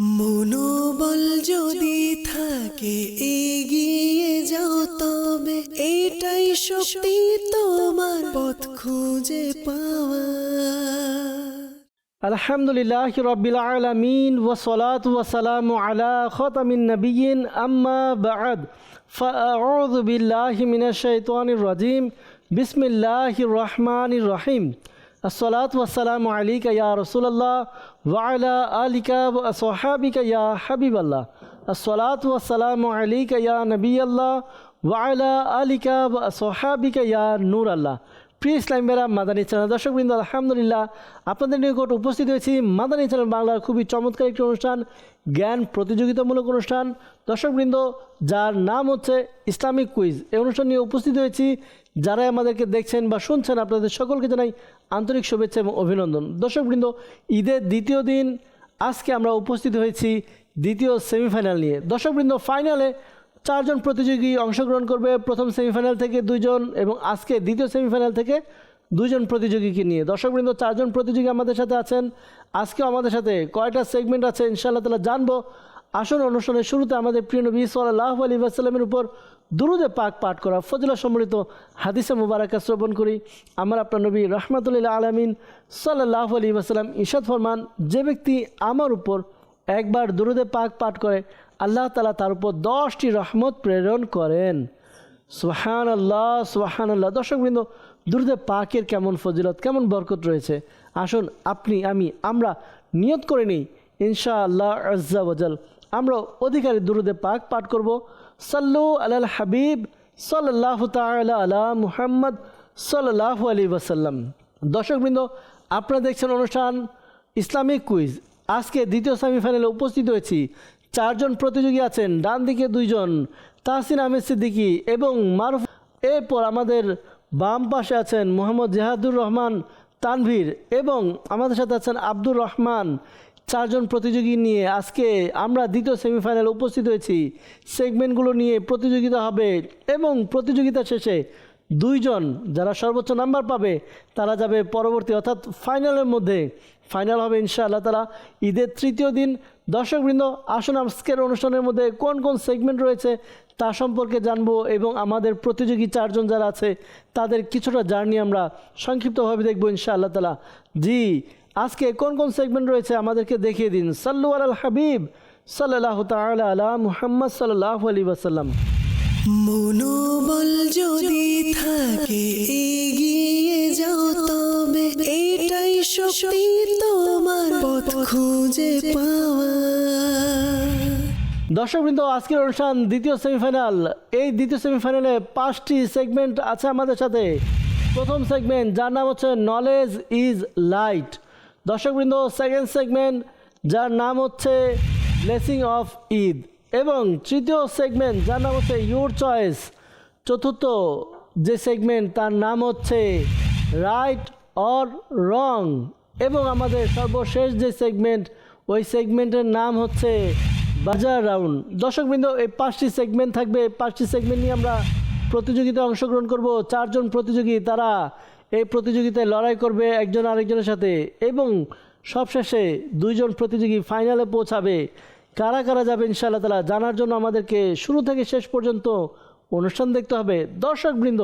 মনোবল যদি থাকে এগিয়ে যাও তবে এটাই শক্তি তোমার পথ খুঁজে পাওয়া। আলহামদুলিল্লাহ রাব্বিল আলামিন ওয়াসসালাতু ওয়াসসালামু আলা খাতামিন নাবিয়্যিন আম্মা বা'দ ফাআউযু বিল্লাহি মিনাশ শাইতানির রাজিম বিসমিল্লাহির রহমানির রহিম। আসসালাতু ওয়াসসালামু আলাইকা ইয়া রাসূলুল্লাহ ওয়া আলা আলিকা ওয়া আসহাবিকা ইয়া হাবিবাল্লাহ। আসসালাতু ওয়াসসালামু আলাইকা ইয়া নবিয়াল্লাহ ওয়া আলা আলিকা ওয়া আসহাবিকা ইয়া নূরাল্লাহ। প্রিয় ইসলাম মেরা মাদানী চ্যানেল দর্শকবৃন্দ, আলহামদুলিল্লাহ আপনাদের নিকট উপস্থিত হয়েছি মাদানী চ্যানেল বাংলার খুবই চমৎকার একটি অনুষ্ঠান, জ্ঞান প্রতিযোগিতামূলক অনুষ্ঠান দর্শকবৃন্দ, যার নাম হচ্ছে ইসলামিক কুইজ। এই অনুষ্ঠান নিয়ে উপস্থিত হয়েছি যারাই আমাদেরকে দেখছেন বা শুনছেন, আপনাদের সকলকে জানাই আন্তরিক শুভেচ্ছা এবং অভিনন্দন। দর্শকবৃন্দ, ঈদের দ্বিতীয় দিন আজকে আমরা উপস্থিত হয়েছি দ্বিতীয় সেমিফাইনাল নিয়ে। দর্শকবৃন্দ, ফাইনালে 4 জন প্রতিযোগী অংশগ্রহণ করবে, প্রথম সেমিফাইনাল থেকে 2 জন এবং আজকে দ্বিতীয় সেমিফাইনাল থেকে 2 জন প্রতিযোগীকে নিয়ে। দর্শকবৃন্দ, 4 জন প্রতিযোগী আমাদের সাথে আছেন। আজকেও আমাদের সাথে কয়টা সেগমেন্ট আছে ইনশাআল্লাহ তাআলা জানবো। আসল অনুষ্ঠানের শুরুতে আমাদের প্রিয় নবী সাল্লাল্লাহু আলাইহি ওয়াসাল্লামের উপর দুরূদে পাক পাঠ করা ফজিলত সম্বলিত হাদিসে মুবারাকা শ্রবণ করি। আমার আপনার নবী রাহমাতুল আলামিন সাল্লাল্লাহু আলাইহি ওয়াসাল্লাম ইরশাদ ফরমান, যে ব্যক্তি আমার উপর একবার দুরূদে পাক পাঠ করে আল্লাহ তাআলা তার উপর 10টি রহমত প্রেরণ করেন। সুবহানাল্লাহ সুবহানাল্লাহ। দর্শকবৃন্দ, দুরূদে পাকের কেমন ফজিলত, কেমন বরকত রয়েছে, আসুন আপনি আমরা নিয়ত করে নিই ইনশাআল্লাহ আজ্জা ওয়াজাল আমরা অধিকারী দুরূদে পাক পাঠ করব। সাল্লু আলাল হাবিব সাল্লাল্লাহু তাআলা আলা মুহাম্মদ সাল্লাল্লাহু আলাইহি ওয়াসাল্লাম। দর্শকবৃন্দ, আপনারা দেখছেন অনুষ্ঠান ইসলামিক কুইজ। আজকে দ্বিতীয় সেমিফাইনালে উপস্থিত হয়েছি। 4 জন প্রতিযোগী আছেন, ডান দিকে 2 জন তাহসিন আহমেদ সিদ্দিকী এবং মারুফ। এরপর আমাদের বাম পাশে আছেন মোহাম্মদ জেহাদুর রহমান তানভীর এবং আমাদের সাথে আছেন আব্দুর রহমান। 4 জন প্রতিযোগী নিয়ে আজকে আমরা দ্বিতীয় সেমিফাইনালে উপস্থিত হয়েছি। সেগমেন্টগুলো নিয়ে প্রতিযোগিতা হবে এবং প্রতিযোগিতা শেষে 2 জন যারা সর্বোচ্চ নাম্বার পাবে তারা যাবে পরবর্তী অর্থাৎ ফাইনালের মধ্যে। ফাইনাল হবে ইনশাআল্লাহ তাআলা ঈদের তৃতীয় দিন। দর্শকবৃন্দ, আসুন আজকের অনুষ্ঠানের মধ্যে কোন কোন সেগমেন্ট রয়েছে তা সম্পর্কে জানবো এবং আমাদের প্রতিযোগী 4 জন যারা আছে তাদের কিছুটা জার্নি আমরা সংক্ষিপ্তভাবে দেখবো ইনশাআল্লাহ তাআলা। জি, আজকে কোন কোন সেগমেন্ট রয়েছে আমাদেরকে দেখিয়ে দিন। সাল্লু আলাল হাবিব সাল্লাল্লাহু তাআলা আলা মুহাম্মদ সাল্লাল্লাহু আলাইহি ওয়াসাল্লাম। মনোবল যদি থাকে এগিয়ে যাও তবে এটাই শক্তি তোমার পথ খুঁজে পাওয়া। দর্শকবৃন্দ, আজকের অনুষ্ঠান দ্বিতীয় সেমিফাইনাল। এই দ্বিতীয় সেমিফাইনালে 5টি সেগমেন্ট আছে আমাদের সাথে। প্রথম সেগমেন্ট যার নাম হচ্ছে নলেজ ইজ লাইট। দর্শকবৃন্দ, সেকেন্ড সেগমেন্ট যার নাম হচ্ছে ব্লেসিং অফ ঈদ এবং তৃতীয় সেগমেন্ট যার নাম হচ্ছে ইউর চয়েস। চতুর্থ যে সেগমেন্ট তার নাম হচ্ছে রাইট অর রং এবং আমাদের সর্বশেষ যে সেগমেন্ট ওই সেগমেন্টের নাম হচ্ছে বাজার রাউন্ড। দর্শকবৃন্দ, এই 5টি সেগমেন্ট থাকবে। 5টি সেগমেন্ট নিয়ে আমরা প্রতিযোগিতায় অংশগ্রহণ করব। 4 জন প্রতিযোগী তারা এই প্রতিযোগিতায় লড়াই করবে একজন আরেকজনের সাথে এবং সবশেষে 2 জন প্রতিযোগী ফাইনালে পৌঁছাবে। কারা কারা যাবে ইনশাআল্লাহ তাআলা জানার জন্য আমাদেরকে শুরু থেকে শেষ পর্যন্ত অনুষ্ঠান দেখতে হবে। দর্শকবৃন্দ,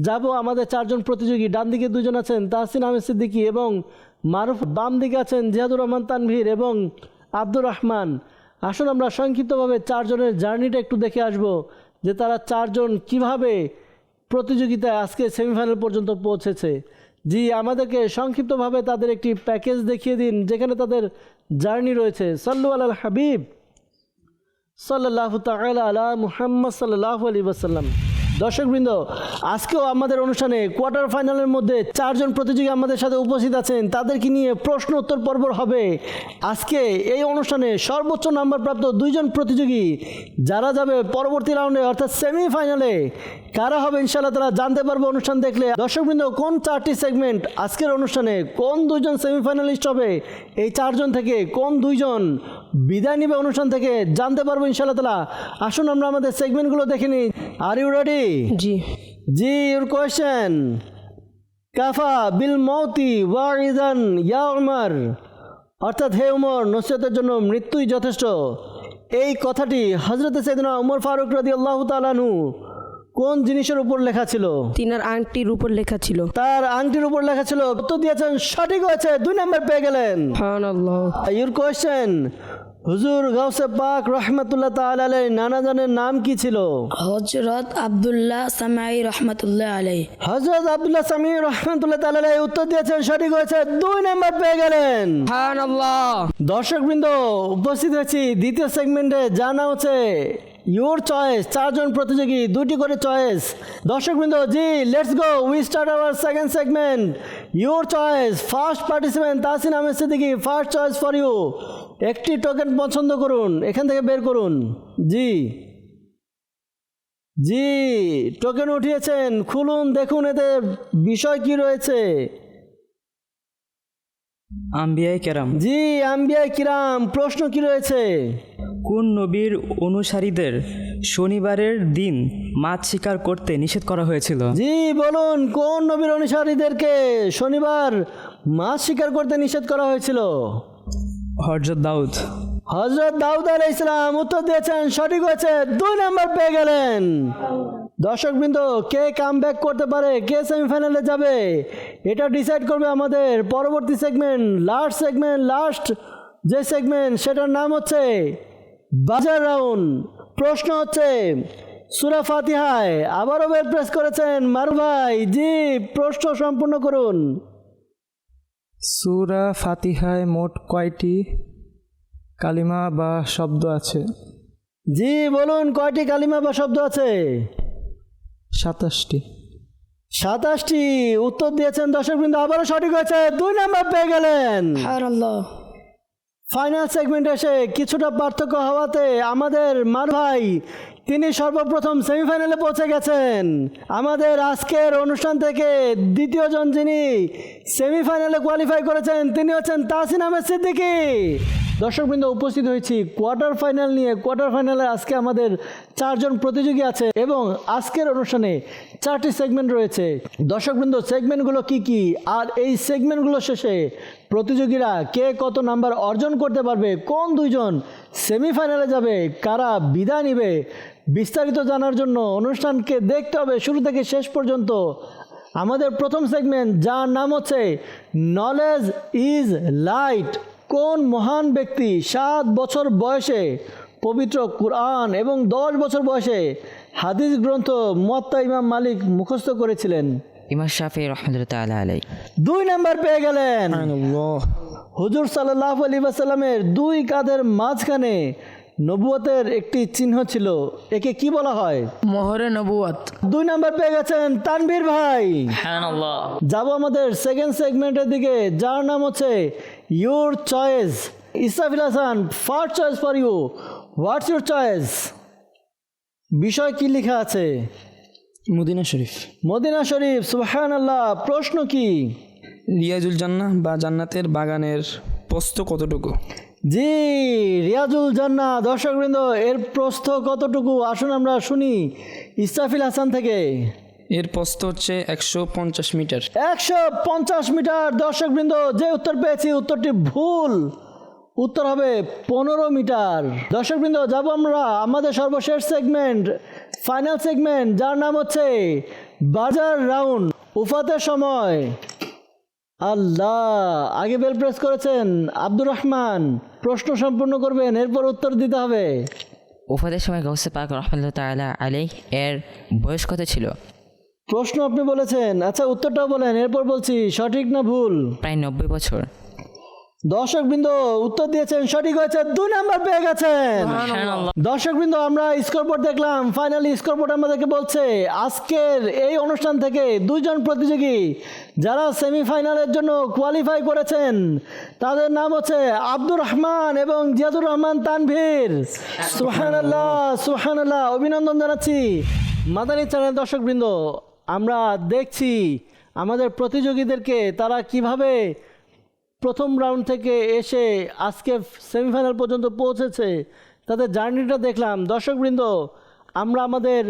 যাব আমাদের 4 জন প্রতিযোগী। ডান দিকে 2 জন আছেন তাহসিন আহমেদ সিদ্দিকী এবং মারুফ, বাম দিকে আছেন জিয়াদুর রহমান তানভীর এবং আব্দুর রহমান। আসুন আমরা সংক্ষিপ্তভাবে 4 জনের জার্নিটা একটু দেখে আসব যে তারা 4 জন কীভাবে প্রতিযোগিতায় আজকে সেমিফাইনাল পর্যন্ত পৌঁছেছে। জি, আমাদেরকে সংক্ষিপ্তভাবে তাদের একটি প্যাকেজ দেখিয়ে দিন যেখানে তাদের জার্নি রয়েছে। সাল্লু আলাল হাবিব সাল্লাল্লাহু তাআলা আলা মুহাম্মদ সাল্লাল্লাহু আলাইহি ওয়াসাল্লাম। দর্শকবৃন্দ, আজকেও আমাদের অনুষ্ঠানে কোয়ার্টার ফাইনালের মধ্যে 4 জন প্রতিযোগী আমাদের সাথে উপস্থিত আছেন। তাদেরকে নিয়ে প্রশ্ন উত্তর পর্ব হবে। আজকে এই অনুষ্ঠানে সর্বোচ্চ নাম্বার প্রাপ্ত 2 জন প্রতিযোগী যারা যাবে পরবর্তী রাউন্ডে অর্থাৎ সেমিফাইনালে কারা হবে ইনশাআল্লাহ তারা জানতে পারবো অনুষ্ঠান দেখলে। দর্শকবৃন্দ, কোন 4টি সেগমেন্ট আজকের অনুষ্ঠানে কোন 2 জন সেমিফাইনালিস্ট হবে, এই 4 জন থেকে কোন 2 জন বিদায় নেবে অনুষ্ঠান থেকে জানতে পারবো ইনশাআল্লাহ তাআলা। আসুন আমরা আমাদের সেগমেন্টগুলো দেখে নিই। Are you ready? জি, ইউর কোয়েশ্চেন। কাফা বিল মৌতি ওয়াইদান ইয়া উমর অর্থাৎ হে উমর, নসিহতের জন্য মৃত্যুই যথেষ্ট। এই কথাটি হযরত সাইয়েদনা উমর ফারুক রাদিয়াল্লাহু তাআলা আনহু কোন জিনিসের উপর লেখা ছিল? তিনার আংটির উপর লেখা ছিল। তার আংটির উপর লেখা ছিল। উত্তর দিয়েছেন, সঠিক হয়েছে, 2 নাম্বার পেয়ে গেলেন। সুবহানাল্লাহ। ইউর কোয়েশ্চেন, হুজুর গাউসে পাক রহমাতুল্লাহ তাআলা আলাইহি নানা জানের নাম কি ছিল? হযরত আব্দুল্লাহ সামাই রহমাতুল্লাহ আলাইহি। হযরত আব্দুল্লাহ সামি রহমাতুল্লাহ তাআলা আলাইহি উত্তর দিয়েছেন, সঠিক হয়েছে, 2 নাম্বার পেয়ে গেলেন। সুবহানাল্লাহ। দর্শকবৃন্দ, উপস্থিত হয়েছি দ্বিতীয় সেগমেন্টে, জানা হচ্ছে ইউর চয়েস। 4 জন প্রতিযোগী, 2টি করে চয়েস। দর্শকবৃন্দ, জি let's go, we start our second segment, your choice. First participant Tahsin Ahmed Siddiqui, first choice for you. একটি টোকেন পছন্দ করুন, এখান থেকে বের করুন। জি জি, টোকেন উঠিয়েছেন, খুলুন, দেখুন এতে বিষয় কি রয়েছে। আম্বিয়ায়ে কেরাম। জি, আম্বিয়ায়ে কিরাম। প্রশ্ন কি রয়েছে? কোন নবীর অনুসারীদের শনিবারের দিন মাছ শিকার করতে নিষেধ করা হয়েছিল? জি বলুন, কোন নবীর অনুসারীদেরকে শনিবার মাছ শিকার করতে নিষেধ করা হয়েছিল? হযরত দাউদ। হযরত দাউদ আলাইহিস সালাম। উত্তর দিয়েছেন, সঠিক হয়েছে, 2 নাম্বার পেয়ে গেলেন। দর্শকবৃন্দ, কে কামব্যাক করতে পারে, কে সেমিফাইনালে যাবে, এটা ডিসাইড করবে আমাদের পরবর্তী সেগমেন্ট, লাস্ট যে সেগমেন্ট, সেটার নাম হচ্ছে বাজার রাউন্ড। প্রশ্ন হচ্ছে সূরা ফাতিহায় আবারও বেল প্রেস করেছেন মারু ভাই। জি, প্রশ্ন সম্পূর্ণ করুন। সূরা ফাতিহায় মোট কয়টি কালিমা বা শব্দ আছে? জি বলুন, কয়টি কালিমা বা শব্দ আছে? 27টি। 27টি। উত্তর দিয়েছেন দর্শকবৃন্দ, আবারও সঠিক হয়েছে, 2 নাম্বার পেয়ে গেলেন। সুবহানাল্লাহ। ফাইনাল সেগমেন্ট এসে কিছুটা পার্থক্য হওয়াতে আমাদের মার ভাই তিনি সর্বপ্রথম সেমিফাইনালে পৌঁছে গেছেন। আমাদের আজকের অনুষ্ঠান থেকে দ্বিতীয় জন যিনি সেমিফাইনালে কোয়ালিফাই করেছেন তিনি হচ্ছেন তাহসিন আহমেদ সিদ্দিকী। দর্শকবৃন্দ, উপস্থিত হয়েছি কোয়ার্টার ফাইনাল নিয়ে। কোয়ার্টার ফাইনালে আজকে আমাদের 4 জন প্রতিযোগী আছে এবং আজকের অনুষ্ঠানে 4টি সেগমেন্ট রয়েছে। দর্শকবৃন্দ, সেগমেন্টগুলো কি কি, আর এই সেগমেন্টগুলো শেষে প্রতিযোগীরা কে কত নাম্বার অর্জন করতে পারবে, কোন 2 জন সেমিফাইনালে যাবে, কারা বিদায় নিবে, বিস্তারিত জানার জন্য অনুষ্ঠানকে দেখতে হবে শুরু থেকে শেষ পর্যন্ত। আমাদের প্রথম সেগমেন্ট, যার নাম হচ্ছে নলেজ ইজ লাইট। কোন মহান ব্যক্তি 7 বছর বয়সে পবিত্র কুরআন এবং 10 বছর বয়সে হাদিস গ্রন্থ মুয়াত্তা ইমাম মালিক মুখস্থ করেছিলেন? ইমাম শাফিঈ রাহমাতুল্লাহ তাআলা আলাইহি। 2 নাম্বার পেয়ে গেলেন। হুজুর সাল্লাল্লাহু আলাইহি ওয়াসাল্লামের 2 কাঁধের মাঝখানে নবুয়তের একটি চিহ্ন ছিল, একে কি বলা হয়? মোহরে নবুয়ত। 2 নাম্বার পেয়ে গেছেন তানভীর ভাই। সুবহানাল্লাহ। যাব আমাদের সেকেন্ড সেগমেন্টের দিকে, যার নাম হচ্ছে your choice. Israfil Hasan, first choice for you. What's your choice? বিষয় কি লেখা আছে? মদিনা শরীফ। মদিনা শরীফ। সুবহানাল্লাহ। প্রশ্ন কি? রিয়াজুল জান্নাহ বা জান্নাতের বাগানের প্রস্থ কতটুকু? জি, রিয়াজুল জান্নাহ। দর্শকবৃন্দ, এর প্রস্থ কতটুকু আসুন আমরা শুনি ইসরাফিল হাসান থেকে। এর প্রস্থ হচ্ছে 150 মিটার। 150 মিটার। দর্শকবৃন্দ, যে উত্তর পেয়েছি উত্তরটি ভুল, উত্তর হবে 15 মিটার। দর্শকবৃন্দ, যাব আমরা আমাদের সর্বশেষ সেগমেন্ট, ফাইনাল সেগমেন্ট, যার নাম হচ্ছে বাজার রাউন্ড, উফাতের সময়। আল্লাহ, আগে বেল প্রেস করেছেন আব্দুর রহমান। প্রশ্ন সম্পূর্ণ করবেন, এরপর উত্তর দিতে হবে। ওফাদের সময় গাউসে পাক রাহমাতুল্লাহ তাআলা আলাইহি এর বয়স কত ছিল? প্রশ্ন আপনি বলেছেন, আচ্ছা উত্তরটাও বলেন, এরপর বলছি সঠিক না ভুল। প্রায় 90 বছর। দর্শকবৃন্দ, উত্তর দিয়েছেন, সঠিক হয়েছে, 2 নাম্বার পেয়ে গেছেন। দর্শকবৃন্দ, আমরা স্কোরবোর্ড দেখলাম, ফাইনালি স্কোরবোর্ড আমাদেরকে বলছে আজকের এই অনুষ্ঠান থেকে 2 জন প্রতিযোগী যারা সেমিফাইনালের জন্য কোয়ালিফাই করেছেন তাদের নাম হচ্ছে আব্দুর রহমান এবং জিয়াদুর রহমান তানভীর। সুবহানাল্লাহ, সুবহানাল্লাহ। অভিনন্দন জানাচ্ছি। মাদানী চ্যানেল দর্শকবৃন্দ, আমরা দেখছি আমাদের প্রতিযোগীদেরকে তারা কিভাবে প্রথম রাউন্ড থেকে এসে আজকে সেমিফাইনাল পর্যন্ত পৌঁছেছে, তাদের জার্নিটা দেখলাম। দর্শকবৃন্দ, আমরা আমাদের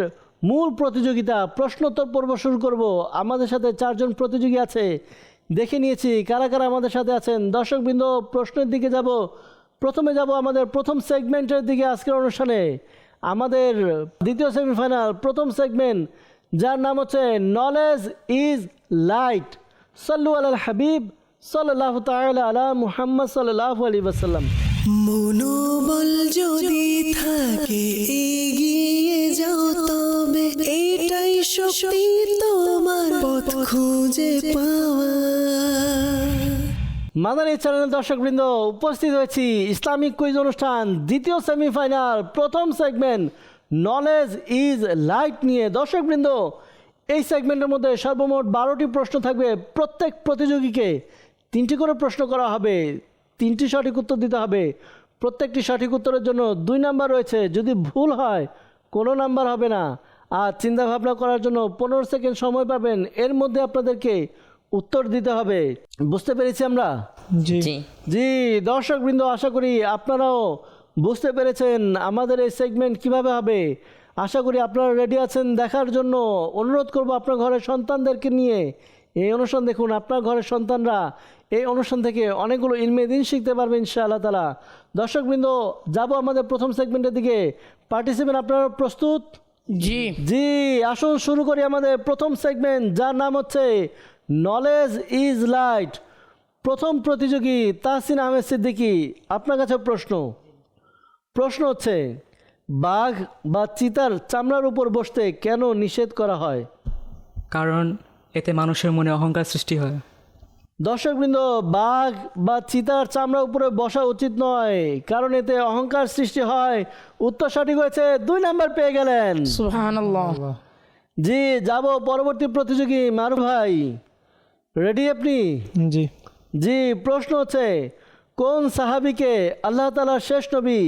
মূল প্রতিযোগিতা প্রশ্নোত্তর পর্ব শুরু করব। আমাদের সাথে 4 জন প্রতিযোগী আছে, দেখে নিয়েছি কারা কারা আমাদের সাথে আছেন। দর্শকবৃন্দ, প্রশ্নের দিকে যাব। প্রথমে যাব আমাদের প্রথম সেগমেন্টের দিকে আজকের অনুষ্ঠানে। আমাদের দ্বিতীয় সেমিফাইনাল প্রথম সেগমেন্ট, যার নাম হচ্ছে নলেজ ইজ লাইট। সাল্লু আলাল হাবিব সাল্লাল্লাহু তাআলা আলা মুহাম্মদ সাল্লাল্লাহু আলাইহি ওয়াসাল্লাম। মনোবল যদি থাকে এগিয়ে যাও তবে এটাই শক্তি তোমার পথ খুঁজে পাওয়া। মাদানী চ্যানেলের দর্শকবৃন্দ, উপস্থিত হয়েছি ইসলামিক কুইজ অনুষ্ঠান দ্বিতীয় সেমিফাইনাল প্রথম সেগমেন্ট নলেজ ইজ লাইট নিয়ে। দর্শকবৃন্দ, এই সেগমেন্টের মধ্যে সর্বমোট 12টি প্রশ্ন থাকবে। প্রত্যেক প্রতিযোগীকে 3টি করে প্রশ্ন করা হবে, 3টি সঠিক উত্তর দিতে হবে। প্রত্যেকটি সঠিক উত্তরের জন্য 2 নাম্বার রয়েছে। যদি ভুল হয় কোনো নাম্বার হবে না। আর চিন্তাভাবনা করার জন্য 15 সেকেন্ড সময় পাবেন। এর মধ্যে আপনাদেরকে উত্তর দিতে হবে। বুঝতে পেরেছি আমরা? জি জি জি দর্শকবৃন্দ, আশা করি আপনারাও বুঝতে পেরেছেন আমাদের এই সেগমেন্ট কিভাবে হবে। আশা করি আপনারা রেডি আছেন দেখার জন্য। অনুরোধ করব আপনার ঘরের সন্তানদেরকে নিয়ে এই অনুষ্ঠান দেখুন। আপনার ঘরের সন্তানরা এই অনুষ্ঠান থেকে অনেকগুলো ইলমে দিন শিখতে পারবে ইনশাআল্লাহ তাআলা। দর্শকবৃন্দ, যাব আমাদের প্রথম সেগমেন্টের দিকে। পার্টিসিপেন্ট আপনারা প্রস্তুত? জি জি, আসুন শুরু করি আমাদের প্রথম সেগমেন্ট, যার নাম হচ্ছে নলেজ ইজ লাইট। প্রথম প্রতিযোগী তাহসিন আহমেদ সিদ্দিকী, আপনার কাছে প্রশ্ন হচ্ছে, বাঘ বা চিতার চামড়ার উপর বসতে কেন নিষেধ করা হয়? কারণ এতে মানুষের মনে অহংকার সৃষ্টি হয়। দর্শকবৃন্দ, বাঘ বা চিতার চামড়ার উপরে বসা উচিত নয়, কারণ এতে অহংকার সৃষ্টি হয়। উত্তর সঠিক হয়েছে, 2 নাম্বার পেয়ে গেলেন। সুবহানাল্লাহ। জি, যাব পরবর্তী প্রতিযোগী মারুফ ভাই। রেডি আপনি? জি জি, প্রশ্ন হচ্ছে, কোন সাহাবীকে আল্লাহ তাআলার শেষ নবী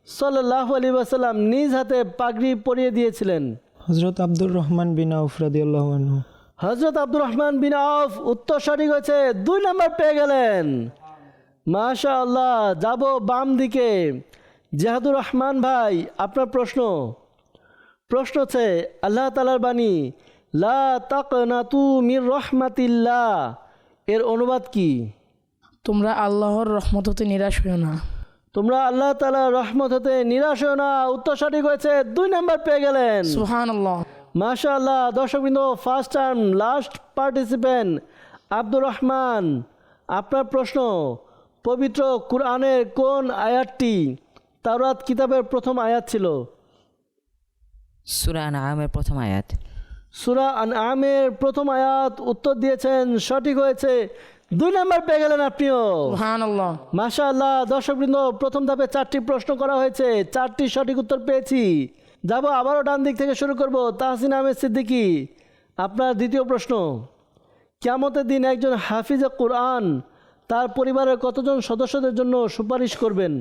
সাল্লাল্লাহু আলাইহি ওয়াসাল্লাম নিজ হাতে পাগড়ি পরিয়ে দিয়েছিলেন? হযরত আব্দুর রহমান বিন আউফ রাদিয়াল্লাহু আনহু। হযরত আব্দুর রহমান বিন আউফ, উত্তর সঠিক হয়েছে, 2 নাম্বার পেয়ে গেলেন। মাশাআল্লাহ। যাব বাম দিকে, জিহাদুর রহমান ভাই, আপনার প্রশ্ন হচ্ছে, আল্লাহ তাআলার বাণী লা তাকনাতু মির রাহমাতিল্লাহ এর অনুবাদ কি? তোমরা আল্লাহর রহমত হতে নিরাশ হইও না। তোমরা আল্লাহ তাআলার রহমত হতে নিরাশ হও না। উত্তর সঠিক হয়েছে, 2 নাম্বার পেয়ে গেলেন। সুবহানাল্লাহ। মাশাআল্লাহ। দর্শকবৃন্দ, first time last participant Abdur Rahman, আপনার প্রশ্ন, পবিত্র কুরআনের কোন আয়াতটি তাওরাত কিতাবের প্রথম আয়াত ছিল? সূরা আনআমের প্রথম আয়াত। সূরা আনআমের প্রথম আয়াত উত্তর দিয়েছেন, সঠিক হয়েছে, 2 নাম্বার পেয়ে গেলেন আপনিও। সুবহানাল্লাহ। মাশাআল্লাহ। দর্শকবৃন্দ, প্রথম ধাপে 4টি প্রশ্ন করা হয়েছে, 4টি সঠিক উত্তর পেয়েছি। যাব আবারও ডান দিক থেকে শুরু করব। তাহসিন আহমেদ সিদ্দিকী, আপনার দ্বিতীয় প্রশ্ন, কিয়ামতের দিন একজন হাফিজে কুরআন তার পরিবারের কতজন সদস্যদের জন্য সুপারিশ করবেন?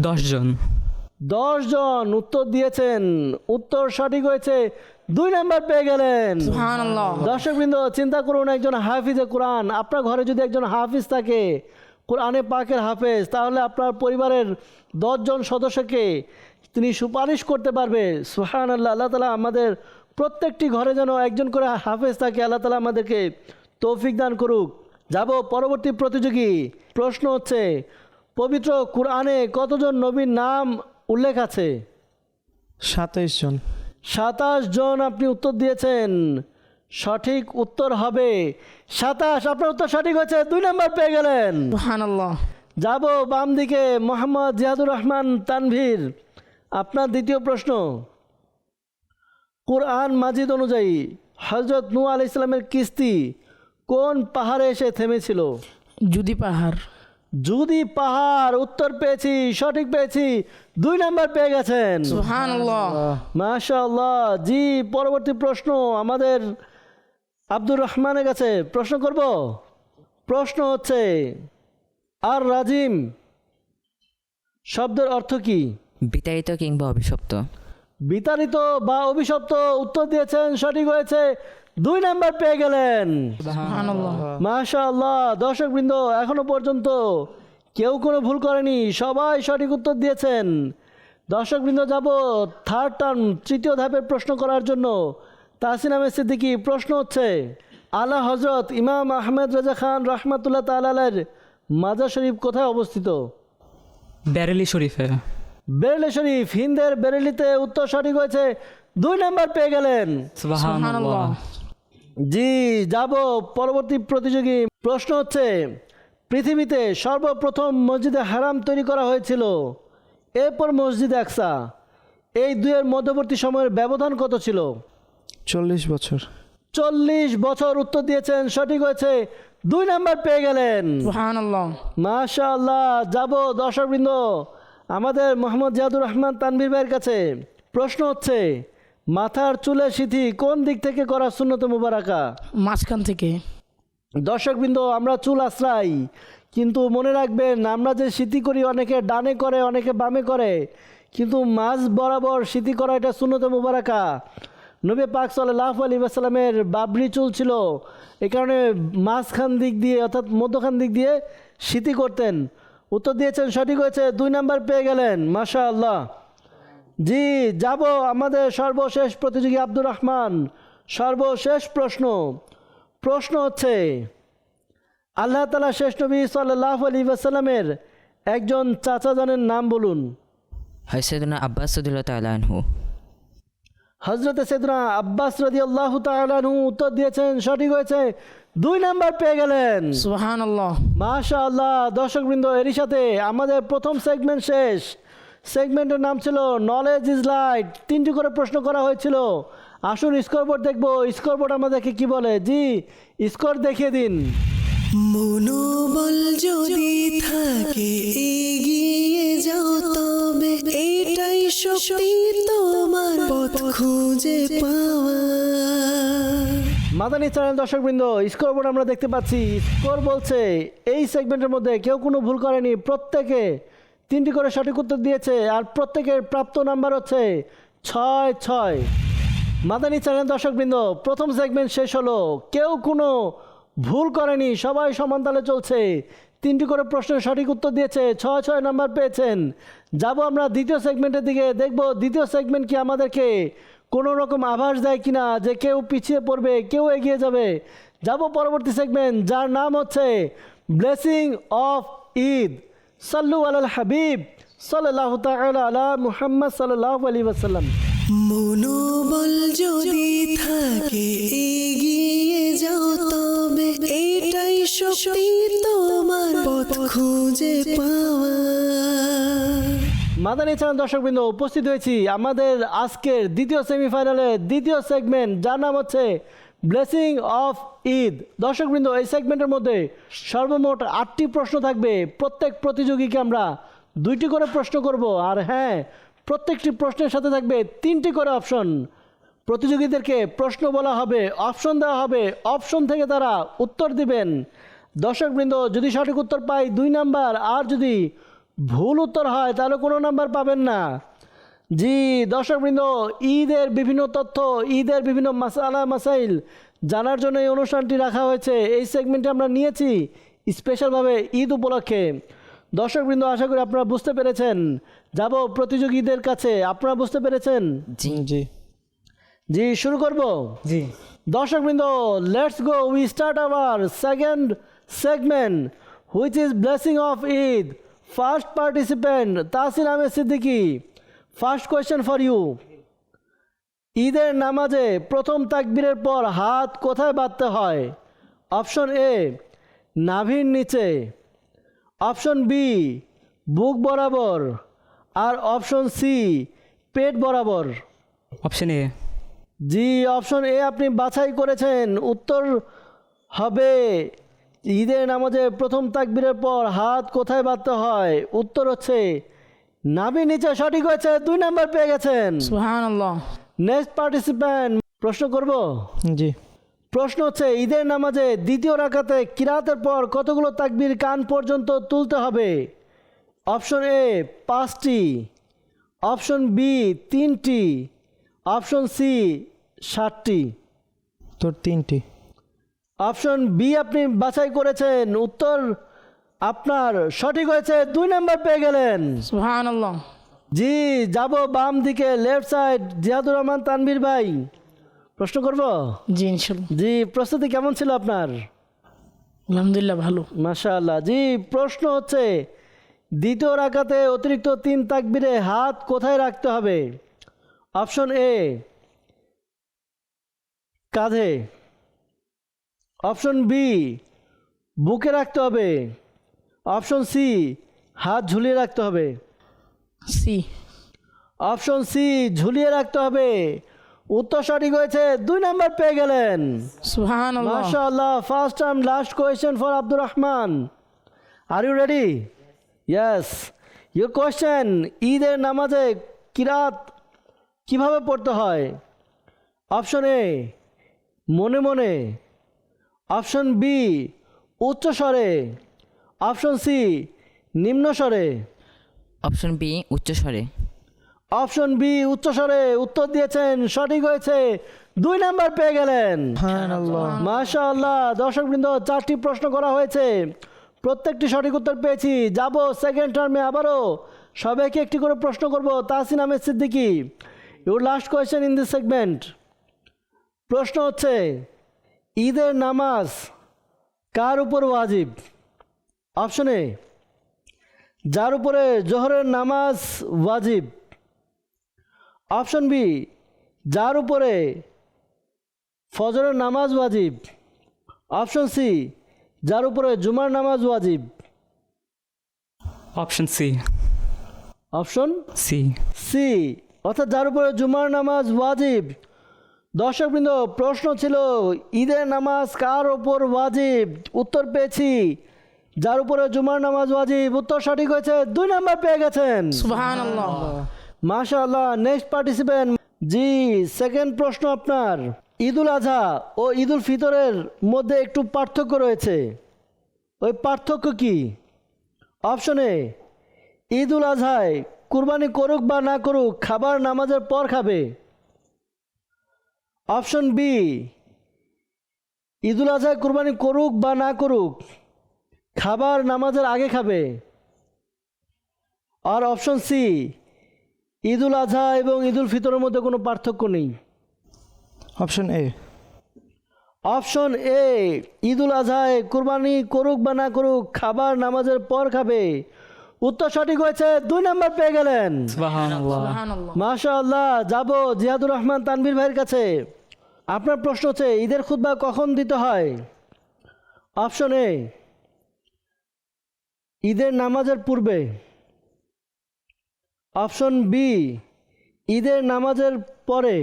10 জন। 10 জন উত্তর দিয়েছেন। উত্তর সঠিক হয়েছে, 2 নাম্বার পেয়ে গেলেন। সুবহানাল্লাহ। দর্শকবৃন্দ, চিন্তা করুন, একজন হাফিজে কোরআন, আপনার ঘরে যদি একজন হাফিজ থাকে, কোরআনে পাকের হাফেজ, তাহলে আপনার পরিবারের 10 জন সদস্যকে তিনি সুপারিশ করতে পারবে। সুবহানাল্লাহ। আল্লাহ তাআলা আমাদের প্রত্যেকটি ঘরে যেন একজন করে হাফেজ থাকে। আল্লাহ তাআলা আমাদেরকে তৌফিক দান করুক। যাব পরবর্তী প্রতিযোগী। প্রশ্ন হচ্ছে, পবিত্র কোরআনে কতজন নবীর নাম উল্লেখ আছে? 27 জন। 27 জন আপনি উত্তর দিয়েছেন। সঠিক উত্তর হবে 27। আপনার উত্তর সঠিক হয়েছে, 2 নাম্বার পেয়ে গেলেন। সুবহানাল্লাহ। যাব বাম দিকে, মোহাম্মদ জিহাদুর রহমান তানভীর, আপনার দ্বিতীয় প্রশ্ন, কুরআন মাজিদ অনুযায়ী হযরত নূহ আলাইহিস সালামের কিস্তি কোন পাহাড়ে এসে থেমেছিল? জুদি পাহাড়। জুদি পাহাড়, উত্তর পেয়েছি, সঠিক পেয়েছি, 2 নাম্বার পেয়ে গেছেন। সুবহানাল্লাহ। মাশাআল্লাহ। জি, পরবর্তী প্রশ্ন আমাদের আব্দুর রহমানের কাছে প্রশ্ন হচ্ছে, আর রাজিম শব্দের অর্থ কি? বিতাড়িত কিংবা অভিশপ্ত। বিতাড়িত বা অভিশপ্ত, উত্তর দিয়েছেন, সঠিক হয়েছে, 2 নাম্বার পেয়ে গেলেন। সুবহানাল্লাহ। মাশাআল্লাহ। দর্শকবৃন্দ, এখনো পর্যন্ত কেউ কোনো ভুল করেনি, সবাই সঠিক উত্তর দিয়েছেন। দর্শকবৃন্দ, যাব থার্ড টার্ম তৃতীয় ধাপের প্রশ্ন করার জন্য। তাহসিন আহমেদ সিদ্দিকী, প্রশ্ন হচ্ছে, আলা হজরত ইমাম আহমেদ রাজা খান রহমাতুল্লাহ তাআলার মাজার শরীফ কোথায় অবস্থিত? ব্যারেলি শরীফে। বেরেলি শরীফ, হিন্দের বেরেলিতে। উত্তর সঠিক হয়েছে, 2 নাম্বার পেয়ে গেলেন। সুবহানাল্লাহ। জি, যাব পরবর্তী প্রতিযোগী। প্রশ্ন হচ্ছে, পৃথিবীতে সর্বপ্রথম মসজিদে হারাম তৈরি করা হয়েছিল, এরপর মসজিদ আকসা, এই দুয়ের মধ্যবর্তী সময়ের ব্যবধান কত ছিল? 40 বছর। 40 বছর উত্তর দিয়েছেন, সঠিক হয়েছে, 2 নাম্বার পেয়ে গেলেন। সুবহানাল্লাহ। মাশাআল্লাহ। যাব দর্শকবৃন্দ আমাদের মোহাম্মদ জিয়াদুর রহমান তানভীর ভাইয়ের কাছে। প্রশ্ন হচ্ছে, মাথার চুলের সিথি কোন দিক থেকে করা সুন্নতে মুবারাকা? মাঝখান থেকে। দর্শকবৃন্দ, আমরা চুল আশ্রাই, কিন্তু মনে রাখবেন আমরা যে সিথি করি, অনেকে ডানে করে অনেকে বামে করে, কিন্তু মাঝ বরাবর সিথি করা এটা সুন্নতে মুবারাকা। নবী পাক সাল্লাল্লাহু আলাইহি ওয়াসাল্লামের বাবরি চুল ছিল, এই কারণে মাঝখান দিক দিয়ে অর্থাৎ মধ্যখান দিক দিয়ে সিথি করতেন। উত্তর দিয়েছেন, সঠিক হয়েছে, 2 নাম্বার পেয়ে গেলেন। মাশাআল্লাহ। জি, যাব আমাদের সর্বশেষ প্রতিযোগী আব্দুর রহমান। সর্বশেষ প্রশ্ন হচ্ছে, আল্লাহ তাআলা শেষ নবী সাল্লাল্লাহু আলাইহি ওয়াসাল্লামের একজন চাচাজানের নাম বলুন। সৈয়দনা আব্বাস রাদিয়াল্লাহু তাআলা আনহু। হজরতে সৈয়দনা আব্বাস রাদিয়াল্লাহু তাআলা আনহু উত্তর দিয়েছেন, সঠিক হয়েছে, 2 নাম্বার পেয়ে গেলেন। সুবহানাল্লাহ। মাশাআল্লাহ। দর্শকবৃন্দ, এরই সাথে আমাদের প্রথম সেগমেন্ট শেষ। সেগমেন্টের নাম ছিল নলেজ ইজ লাইট। 3টি করে প্রশ্ন করা হয়েছিল। আসুন স্কোরবোর্ড দেখবো, স্কোরবোর্ড আমাদেরকে কি বলে। জি, স্কোর দেখিয়ে দিন। মনোবল যদি থাকে এগিয়ে যাও তবে এটাই শক্তি তোমার পথ খুঁজে পাওয়া। মাদানী চ্যানেল দর্শকবৃন্দ, স্কোরবোর্ড আমরা দেখতে পাচ্ছি। স্কোর বলছে এই সেগমেন্টের মধ্যে কেউ কোনো ভুল করেনি, প্রত্যেকে 3টি করে সঠিক উত্তর দিয়েছে, আর প্রত্যেকের প্রাপ্ত নাম্বার হচ্ছে 6-6। মাদানী চ্যানেল দর্শকবৃন্দ, প্রথম সেগমেন্ট শেষ হলো, কেউ কোনো ভুল করেনি, সবাই সমান তালে চলছে। 3টি করে প্রশ্নের সঠিক উত্তর দিয়েছে, 6-6 নাম্বার পেয়েছেন। যাব আমরা দ্বিতীয় সেগমেন্টের দিকে, দেখব দ্বিতীয় সেগমেন্ট কি আমাদেরকে কোনো রকম আভাস দেয় কিনা যে কেউ পিছিয়ে পড়বে, কেউ এগিয়ে যাবে। যাব পরবর্তী সেগমেন্ট, যার নাম হচ্ছে ব্লেসিং অফ ঈদ। সাল্লু আলাল হাবিব সাল্লাল্লাহু তাআলা আলা মুহাম্মদ সাল্লাল্লাহু আলাইহি ওয়াসাল্লাম। মনোবল যদি থাকে এগিয়ে যাও তবে এটাই শক্তি তোমার পথ খুঁজে পাওয়া। মাদানী চ্যানেল দর্শকবৃন্দ, উপস্থিত হয়েছি আমাদের আজকের দ্বিতীয় সেমিফাইনালের দ্বিতীয় সেগমেন্ট, যার নাম হচ্ছে ব্লেসিং অফ ঈদ। দর্শকবৃন্দ, এই সেগমেন্টের মধ্যে সর্বমোট 8টি প্রশ্ন থাকবে। প্রত্যেক প্রতিযোগীকে আমরা 2টি করে প্রশ্ন করব, আর হ্যাঁ, প্রত্যেকটি প্রশ্নের সাথে থাকবে 3টি করে অপশন। প্রতিযোগীদেরকে প্রশ্ন বলা হবে, অপশন দেওয়া হবে, অপশন থেকে তারা উত্তর দিবেন। দর্শকবৃন্দ, যদি সঠিক উত্তর পাই 2 নাম্বার, আর যদি ভুল উত্তর হয় তাহলে কোনো নাম্বার পাবেন না। জি দর্শকবৃন্দ, ঈদের বিভিন্ন তথ্য, ঈদের বিভিন্ন মাসালা মাসাইল জানার জন্য এই অনুষ্ঠানটি রাখা হয়েছে। এই সেগমেন্টে আমরা নিয়েছি স্পেশালভাবে ঈদ উপলক্ষে। দর্শকবৃন্দ, আশা করি আপনারা বুঝতে পেরেছেন। যাব প্রতিযোগীদের কাছে, আপনারা বুঝতে পেরেছেন? জি জি জি, শুরু করব। জি দর্শকবৃন্দ, let's go, we start our second segment which is blessing of Eid. First participant Tasin Ahmed Siddiqui. First question for you. ঈদের নামাজে প্রথম তাকবীরের পর হাত কোথায় বাঁধতে হয়? অপশন এ, নাভির নিচে। অপশন বি, বুক বরাবর। আর অপশন সি, পেট বরাবর। Option A. G, option A আপনি বাছাই করেছেন। উত্তর হবে ঈদের নামাজে প্রথম তাকবীরের পর হাত কোথায় বাঁধতে হয়? উত্তর হচ্ছে নাভির নিচে। সঠিক হয়েছে, 2 নাম্বার পেয়ে গেছেন। সুবহানাল্লাহ। নেক্সট পার্টিসিপ্যান্ট, প্রশ্ন করব। জি প্রশ্ন হচ্ছে, ঈদের নামাজে দ্বিতীয় রাকাতে কিরাতের পর কতগুলো তাকবীর কান পর্যন্ত তুলতে হবে? অপশন এ 5টি, অপশন বি 3টি, অপশন সি 7টি। তোর 3টি। অপশন বি আপনি বাছাই করেছেন। উত্তর আপনার সঠিক হয়েছে, 2 নাম্বার পেয়ে গেলেন। সুবহানাল্লাহ। জি, যাব বাম দিকে, লেফট সাইড, জিয়াদুর রহমান তানভীর ভাই। প্রশ্ন করব? জি ইনশাল্লাহ। জি, প্রস্তুতি কেমন ছিল আপনার? আলহামদুলিল্লাহ ভালো। মাশাআল্লাহ। জি, প্রশ্ন হচ্ছে দ্বিতীয় রাকাতে অতিরিক্ত 3 তাকবীরে হাত কোথায় রাখতে হবে? অপশন এ কাঁধে, অপশন বি বুকে রাখতে হবে, অপশন সি হাত ঝুলিয়ে রাখতে হবে। সি। অপশন সি ঝুলিয়ে রাখতে হবে। উত্তর সঠিক হয়েছে, 2 নাম্বার পেয়ে গেলেন। সুবহানাল্লাহ। মাশাআল্লাহ। First and last question for Abdur Rahman. R you ready? Yes. Your question, ঈদের নামাজে কিরাত কিভাবে পড়তে হয়? অপশন এ মনে মনে, অপশন বি উচ্চ স্বরে, অপশন সি নিম্ন স্বরে। অপশন বি উচ্চস্বরে। অপশন বি উচ্চস্বরে উত্তর দিয়েছেন, সঠিক হয়েছে, 2 নাম্বার পেয়ে গেলেন। মাশাআল্লাহ। দর্শকবৃন্দ, 4টি প্রশ্ন করা হয়েছে, প্রত্যেকটি সঠিক উত্তর পেয়েছি। যাব সেকেন্ড টার্মে, আবারও সবাইকে একটি করে প্রশ্ন করব। Tahsin Ahmed Siddiqui, your last question in this segment. প্রশ্ন হচ্ছে ঈদের নামাজ কার উপর ওয়াজিব? অপশন এ যার উপরে জোহরের নামাজ ওয়াজিব, অপশন বি যার উপরে ফজরের নামাজ ওয়াজিব, অপশন সি যার উপরে জুমার নামাজ ওয়াজিব। Option C. Option C. C, অর্থাৎ যার উপরে জুমার নামাজ ওয়াজিব। দর্শকবৃন্দ, প্রশ্ন ছিল ঈদের নামাজ কার ওপর ওয়াজিব? উত্তর পেয়েছি যার উপরে জুমার নামাজ ওয়াজিব। উত্তর সঠিক হয়েছে, 2 নাম্বার পেয়ে গেছেন। সুবহানাল্লাহ। মাশাআল্লাহ। Next participant. জি, সেকেন্ড প্রশ্ন আপনার। ঈদুল আজহা ও ঈদুল ফিতরের মধ্যে একটু পার্থক্য রয়েছে, ওই পার্থক্য কি? অপশন এ ঈদুল আজহায় কুরবানি করুক বা না করুক খাবার নামাজের পর খাবে। অপশন বি ঈদুল আজহায় কুরবানি করুক বা না করুক খাবার নামাজের আগে খাবে। আর অপশন সি ঈদুল আজহা এবং ঈদুল ফিতরের মধ্যে কোনো পার্থক্য নেই। Option A. অপশন এ ঈদুল আজহায় কুরবানি করুক বা না করুক খাবার নামাজের পর খাবে। উত্তর সঠিক হয়েছে, 2 নাম্বার পেয়ে গেলেন। সুবহানাল্লাহ। সুবহানাল্লাহ। মাশাআল্লাহ। যাব জিয়াদুর রহমান তানভীর ভাইয়ের কাছে। আপনার প্রশ্ন হচ্ছে ঈদের খুতবা কখন দিতে হয়? অপশন এ ঈদের নামাজের পূর্বে, অপশন বি ঈদের নামাজের পরে,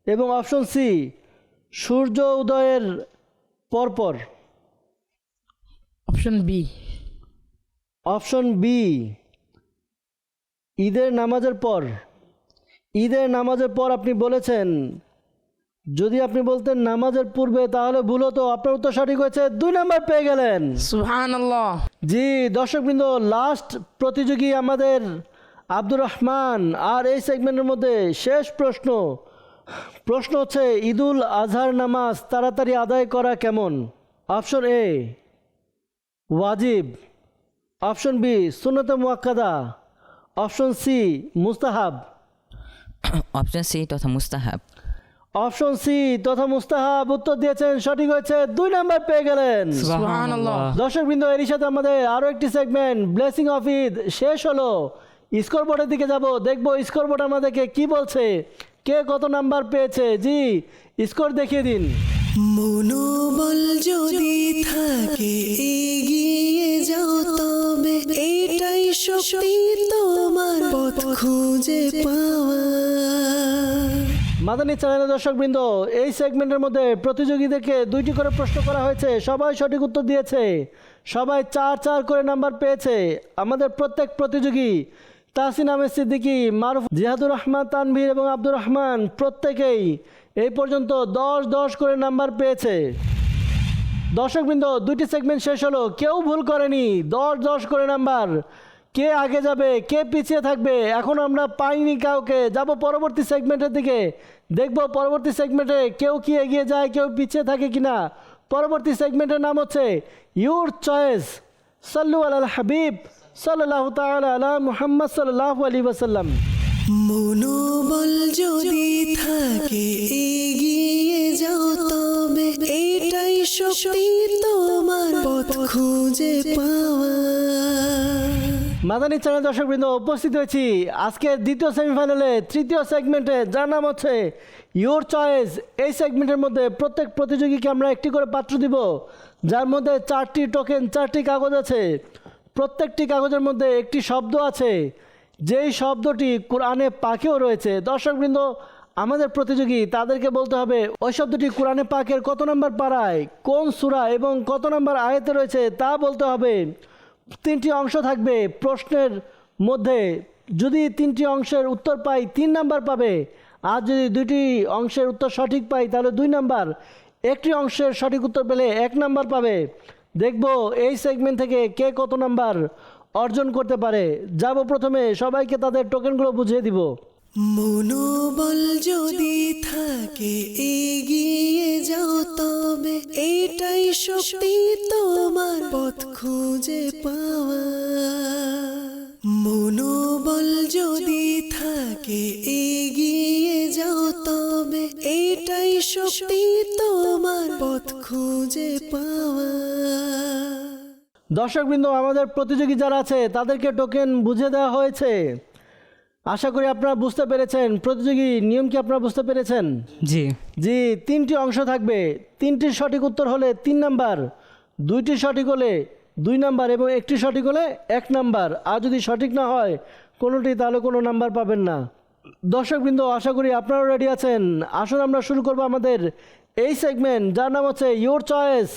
এবং অপশন সি সূর্য উদয়ের পরপর। Option B. অপশন বি ঈদের নামাজের পর। ঈদের নামাজের পর আপনি বলেছেন, যদি আপনি বলতেন নামাজের পূর্বে তাহলে ভুল হতো। আপনার উত্তর সঠিক হয়েছে, 2 নাম্বার পেয়ে গেলেন। সুবহানাল্লাহ। জি, দর্শকবৃন্দ, লাস্ট প্রতিযোগী আমাদের আব্দুর রহমান। আর এই সেগমেন্টের মধ্যে শেষ প্রশ্ন। প্রশ্ন হচ্ছে ঈদুল আজহার নামাজ তাড়াতাড়ি আদায় করা কেমন? অপশন এ ওয়াজিব, অপশন বি সুন্নতে মুআক্কাদা, অপশন সি মুস্তাহাব। অপশন সি তথা মুস্তাহাব। অপশন সি তথা মুস্তাহাব উত্তর দিয়েছেন, সঠিক হয়েছে, 2 নাম্বার পেয়ে গেলেন। সুবহানাল্লাহ। দর্শকবৃন্দ, এর সাথে আমাদের আরও একটি সেগমেন্ট ব্লেসিং অফ ঈদ শেষ হলো। স্কোর বোর্ডের দিকে যাব, দেখবো স্কোর বোর্ড আমাদেরকে কি বলছে, কে কত নাম্বার পেয়েছে। জি, স্কোর দেখিয়ে দিন। মনোবল যদি থাকে এগিয়ে যাও তবে এটাই শক্তি তোমার পথ খুঁজে পাওয়া। মাদানী চ্যানেলের দর্শকবৃন্দ, এই সেগমেন্টের মধ্যে প্রতিযোগীদেরকে 2টি করে প্রশ্ন করা হয়েছে। সবাই সঠিক উত্তর দিয়েছে, সবাই 4 করে নাম্বার পেয়েছে। আমাদের প্রত্যেক প্রতিযোগী তাহসিন আহমেদ সিদ্দিকী, মারুফ, জিয়াদুর রহমান তানভীর এবং আব্দুর রহমান প্রত্যেকেই এই পর্যন্ত 10 করে নাম্বার পেয়েছে। দর্শকবৃন্দ, 2টি সেগমেন্ট শেষ হলো, কেউ ভুল করেনি। 10 করে নাম্বার। কে আগে যাবে, কে পিছিয়ে থাকবে, এখন আমরা পাইনি কাউকে। যাব পরবর্তী সেগমেন্টের দিকে, দেখব পরবর্তী সেগমেন্টে কেউ কি এগিয়ে যায়, কেউ পিছিয়ে থাকে কিনা। পরবর্তী সেগমেন্টের নাম হচ্ছে ইউর চয়েস। সাল্লু আলাল হাবিব সাল্লাল্লাহু তাআলা আলা মুহাম্মদ সাল্লাল্লাহু আলাইহি ওয়াসাল্লাম। মনোবল যদি থাকে এগিয়ে যাও তবে এটাই শক্তি তোমার পথ খুঁজে পাওয়া। মাদানী চ্যানেল দর্শকবৃন্দ, উপস্থিত হয়েছি আজকের দ্বিতীয় সেমিফাইনালে তৃতীয় সেগমেন্টে, যার নাম হচ্ছে ইয়োর চয়েস। এই সেগমেন্টের মধ্যে প্রত্যেক প্রতিযোগীকে আমরা একটি করে পাত্র দিব, যার মধ্যে 4টি টোকেন, 4টি কাগজ আছে। প্রত্যেকটি কাগজের মধ্যে একটি শব্দ আছে, যেই শব্দটি কোরআনে পাকেও রয়েছে। দর্শকবৃন্দ, আমাদের প্রতিযোগী তাদেরকে বলতে হবে ওই শব্দটি কোরআনে পাকের কত নম্বর পারায়, কোন সূরা এবং কত নম্বর আয়াতে রয়েছে তা বলতে হবে। 3টি অংশ থাকবে প্রশ্নের মধ্যে, যদি 3টি অংশের উত্তর পাই 3 নাম্বার পাবে, আর যদি 2টি অংশের উত্তর সঠিক পাই তাহলে 2 নাম্বার, একটি অংশের সঠিক উত্তর পেলে 1 নাম্বার পাবে। দেখব এই সেগমেন্ট থেকে কে কত নাম্বার অর্জন করতে পারে। যাব প্রথমে, সবাইকে তাদের টোকেনগুলো বুঝিয়ে দিব। মনোবল যদি থাকে এগিয়ে যাও তবে এটাই শক্তি তোমার পথ খুঁজে পাওয়া। মনোবল যদি থাকে এগিয়ে যাও তবে এটাই শক্তি তোমার পথ খুঁজে পাওয়া। দর্শকবৃন্দ, আমাদের প্রতিযোগী যারা আছে তাদেরকে টোকেন বুঝিয়ে দেওয়া হয়েছে। আশা করি আপনারা বুঝতে পেরেছেন। প্রতিযোগী নিয়ম কি আপনারা বুঝতে পেরেছেন? জি। 3টি অংশ থাকবে, 3টির সঠিক উত্তর হলে 3 নাম্বার, 2টি সঠিক হলে 2 নাম্বার এবং 1টি সঠিক হলে 1 নাম্বার। আর যদি সঠিক না হয় কোনোটি, তাহলে কোনো নাম্বার পাবেন না। দর্শকবৃন্দ, আশা করি আপনারাও রেডি আছেন। আসুন আমরা শুরু করব আমাদের এই সেগমেন্ট, যার নাম হচ্ছে your choice.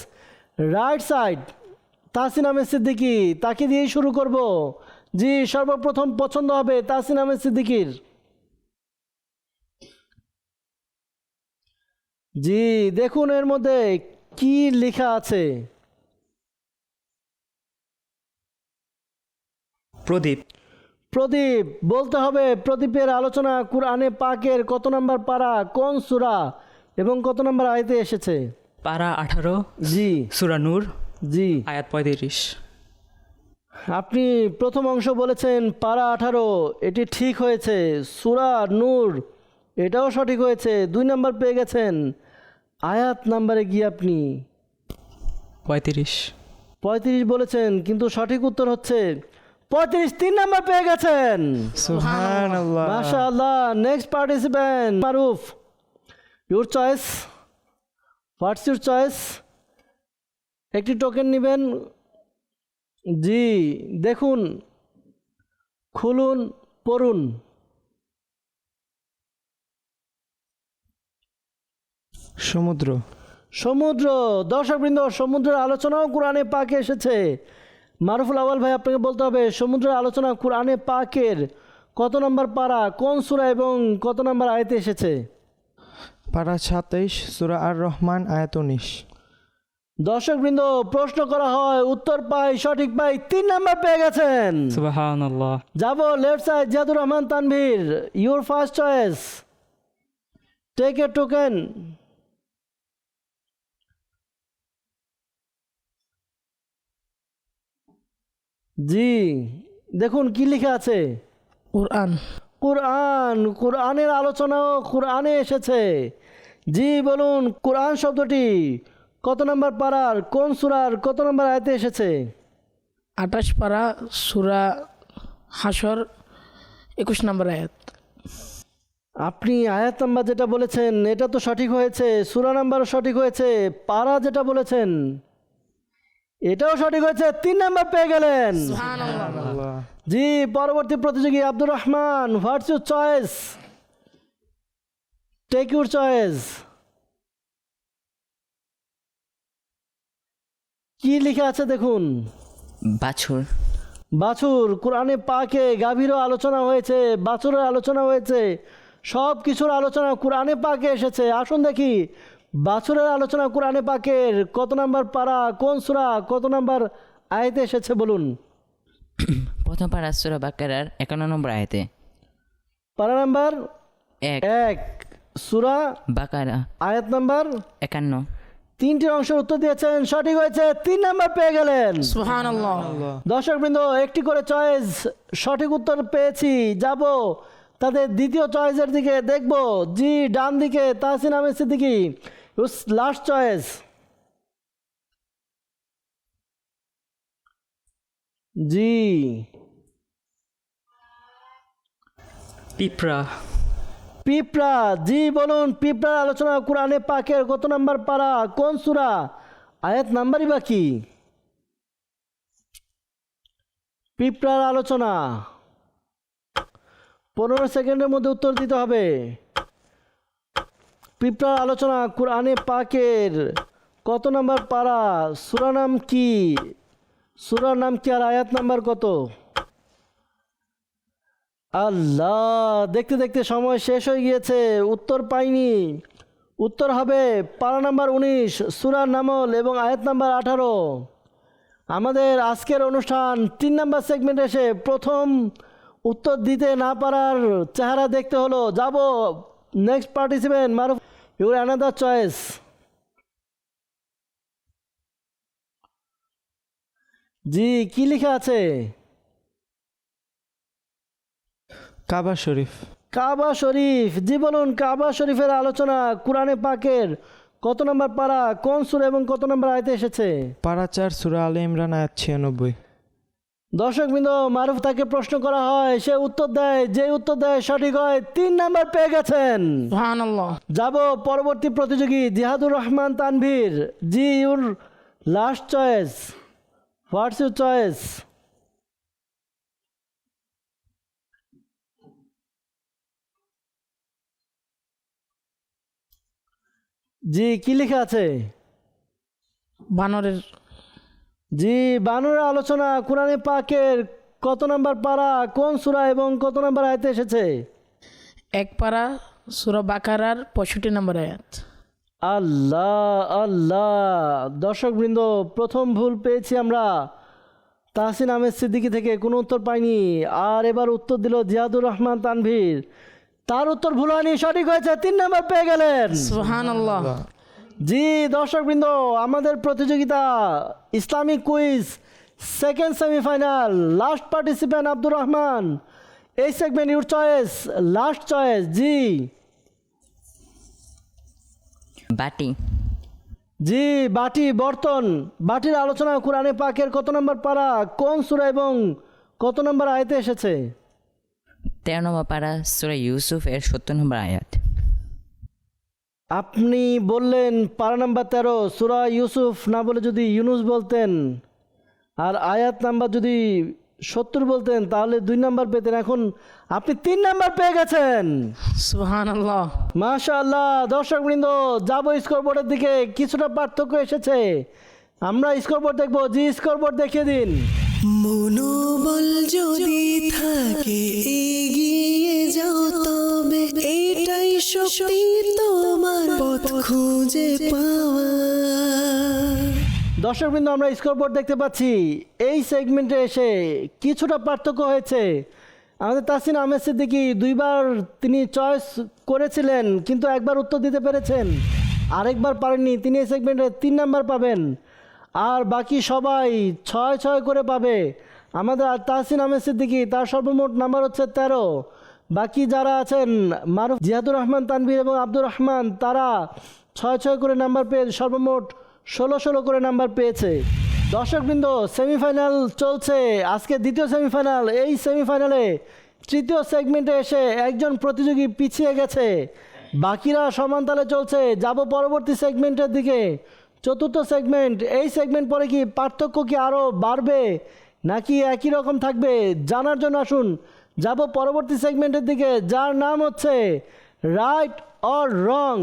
Right side Tahsin Ahmed Siddiqui, তাকে দিয়েই শুরু করব। জি, সর্বপ্রথম পছন্দ হবে তাহসিন আহমেদ সিদ্দিকীর। জি, দেখুন এর মধ্যে কি লেখা আছে। প্রদীপ। প্রদীপ বলতে হবে প্রদীপের আলোচনা কুরআনে পাকের কত নম্বর পারা, কোন সূরা এবং কত নম্বর আয়াতে এসেছে। পারা 18, জি সূরা নূর, জি। আয়াত 35। আপনি প্রথম অংশ বলেছেন পারা 18, এটি ঠিক হয়েছে। সূরা নূর, এটাও সঠিক হয়েছে, 2 নাম্বার পেয়ে গেছেন। আয়াত নাম্বারে গিয়ে আপনি 35 বলেছেন, কিন্তু সঠিক উত্তর হচ্ছে 35, 3 নাম্বার পেয়ে গেছেন। সুবহানাল্লাহ। মাশাআল্লাহ। Next participant Maruf, your choice. What's your choice? একটি টোকেন নেবেন। জি, দেখুন, খুলুন, পড়ুন। সমুদ্র। সমুদ্র। দর্শকবৃন্দ, সমুদ্রের আলোচনাও কোরআনে পাকে এসেছে। মারুফুল আওয়াল ভাই, আপনাকে বলতে হবে সমুদ্রের আলোচনা কোরআনে পাকের কত নম্বর পারা, কোন সূরা এবং কত নম্বর আয়াতে এসেছে। পারা 27, সূরা আর রহমান, আয়াত 19। দর্শকবৃন্দ, প্রশ্ন করা হয়, উত্তর পাই, সঠিক পাই, 3 নাম্বার পেয়ে গেছেন। সুবহানাল্লাহ। যাব left side, Ziadur Rahman Tanvir, your first choice. Take a token. জি, দেখুন কি লেখা আছে। কোরআন। কোরআন। কোরআনের আলোচনাও কোরআনে এসেছে। জি, বলুন কোরআন শব্দটি কত নম্বর পারার, কোন সূরার কত নম্বর আয়াতে এসেছে। 28 পারা, সূরা হাসর, 21 নম্বর আয়াত। আপনি আয়াত নাম্বার যেটা বলেছেন এটা তো সঠিক হয়েছে, সূরা নাম্বারও সঠিক হয়েছে, পারা যেটা বলেছেন এটাও সঠিক হয়েছে, 3 নাম্বার পেয়ে গেলেন। সুবহানাল্লাহ। জি, পরবর্তী প্রতিযোগী Abdur Rahman, what's your choice? Take your choice. কি লেখা আছে দেখুন। বাছুর। বাছুর। কোরআনে পাকে গাভীরও আলোচনা হয়েছে, বাছুরের আলোচনা হয়েছে, সব কিছুর আলোচনা কোরআনে পাকে এসেছে। আসুন দেখি বাছুরের আলোচনা কোরআনে পাকের কত নাম্বার পারা, কোন সূরা, কত নাম্বার আয়াতে এসেছে বলুন। প্রথম পারা সূরা বাকারার 51 নম্বর আয়াতে। পারা নাম্বার 1, সূরা বাকারা আয়াত নাম্বার 51। 3টি অংশের উত্তর দিয়েছেন, সঠিক হয়েছে, 3 নাম্বার পেয়ে গেলেন। সুবহানাল্লাহ। দর্শকবৃন্দ, একটি করে চয়েস সঠিক উত্তর পেয়েছি। যাব তাদের দ্বিতীয় চয়েসের দিকে দেখব। জি ডান দিকে তাহসিন আহমেদ সিদ্দিকী, লাস্ট চয়েস। জি পিঁপড়া। পিঁপড়া, জি বলুন। পিঁপড়ার আলোচনা কোরআনে পাকের কত নাম্বার পারা, কোন সূরা, আয়াত নাম্বারই বা কি? পিঁপড়ার আলোচনা 15 সেকেন্ডের মধ্যে উত্তর দিতে হবে। পিঁপড়ার আলোচনা কোরআনে পাকের কত নাম্বার পারা, সূরা নাম কি, সূরার নাম কি আর আয়াত নাম্বার কত? আল্লাহ, দেখতে দেখতে সময় শেষ হয়ে গিয়েছে, উত্তর পাইনি। উত্তর হবে পারা নাম্বার 19, সূরা নামল এবং আয়াত নাম্বার 18। আমাদের আজকের অনুষ্ঠান 3 নাম্বার সেগমেন্ট এসে প্রথম উত্তর দিতে না পারার চেহারা দেখতে হলো। যাব next participant Maruf, your another choice. জি কি লেখা আছে? কাবা শরীফ। কাবা শরীফ, জি বলুন। কাবা শরীফের আলোচনা কোরআনে পাকের কত নম্বর পারা, কোন সূরা এবং কত নম্বর আয়াতে এসেছে? পারা 4 সূরা আলে ইমরান আয়াত 96। দর্শকবৃন্দ, মারুফ তাকে প্রশ্ন করা হয়, সে উত্তর দেয়, যে উত্তর দেয় সঠিক হয় 3 নাম্বার পেয়ে গেছেন। সুবহানাল্লাহ। যাব পরবর্তী প্রতিযোগী জিহাদুর রহমান তানভীর। জি your last choice, what's your choice? জি কি লেখা আছে? বানরের। জি বানরের আলোচনা কোরআনে পাকের কত নাম্বার পারা, কোন সূরা এবং কত নাম্বার আয়াতে এসেছে? 1 পারা, সূরা বাকারার 65 নম্বর আয়াত। আল্লাহ আল্লাহ, দর্শকবৃন্দ প্রথম ভুল পেয়েছি আমরা তাহসিন আহমেদ সিদ্দিকী থেকে, কোনো উত্তর পাইনি। আর এবার উত্তর দিল জিহাদুর রহমান তানভীর, তার উত্তর ভুল হয়নি, সঠিক হয়েছে, 3 নাম্বার পেয়ে গেলেন। সুবহানাল্লাহ। জি দর্শকবৃন্দ, আমাদের প্রতিযোগিতা Islamic quiz second semifinal, last participant Abdur Rahman. এই segment your choice, last choice. জি বাটি। জি বাটি, বর্তন। বাটির আলোচনা কোরআনে পাকের কত নম্বর পারা, কোন সূরা এবং কত নম্বর আয়াতে এসেছে? 13 নম্বর পারা, সূরা ইউসুফ এর 70 নম্বর আয়াত। আপনি বললেন পারা নাম্বার 13, সূরা ইউসুফ না বলে যদি ইউনুস বলতেন আর আয়াত নাম্বার যদি 70 বলতেন তাহলে 2 নাম্বার পেতেন। এখন আপনি 3 নাম্বার পেয়ে গেছেন। সুবহানাল্লাহ। মাশাআল্লাহ। দর্শকবৃন্দ, যাব স্কোরবোর্ডের দিকে, কিছুটা পার্থক্য এসেছে, আমরা স্কোরবোর্ড দেখব। জি স্কোরবোর্ড দেখিয়ে দিন। মনোবল যদি থাকে এগিয়ে যাও তবে এটাই শক্তি তোমার পথ খুঁজে পাওয়া। দর্শকবৃন্দ, আমরা স্কোরবোর্ড দেখতে পাচ্ছি। এই সেগমেন্টে এসে কিছুটা পার্থক্য হয়েছে। আমাদের তাহসিন আহমেদ সিদ্দিকী 2 বার তিনি চয়েস করেছিলেন, কিন্তু একবার উত্তর দিতে পেরেছেন, আরেকবার পারেননি। তিনি এই সেগমেন্টে 3 নাম্বার পাবেন, আর বাকি সবাই 6 করে পাবে। আমাদের তাহসিন আহমেদ সিদ্দিকী, তার সর্বমোট নাম্বার হচ্ছে 13। বাকি যারা আছেন মারুফ, জিহাদুর রহমান তানভীর এবং আব্দুর রহমান, তারা 6 করে নাম্বার পেয়ে সর্বমোট 16 করে নাম্বার পেয়েছে। দর্শকবৃন্দ, সেমিফাইনাল চলছে, আজকে দ্বিতীয় সেমিফাইনাল। এই সেমিফাইনালে তৃতীয় সেগমেন্টে এসে একজন প্রতিযোগী পিছিয়ে গেছে, বাকিরা সমান তালে চলছে। যাব পরবর্তী সেগমেন্টের দিকে, চতুর্থ সেগমেন্ট। এই সেগমেন্ট পরে কি পার্থক্য কি আরও বাড়বে নাকি একই রকম থাকবে জানার জন্য আসুন যাব পরবর্তী সেগমেন্টের দিকে, যার নাম হচ্ছে রাইট অর রং।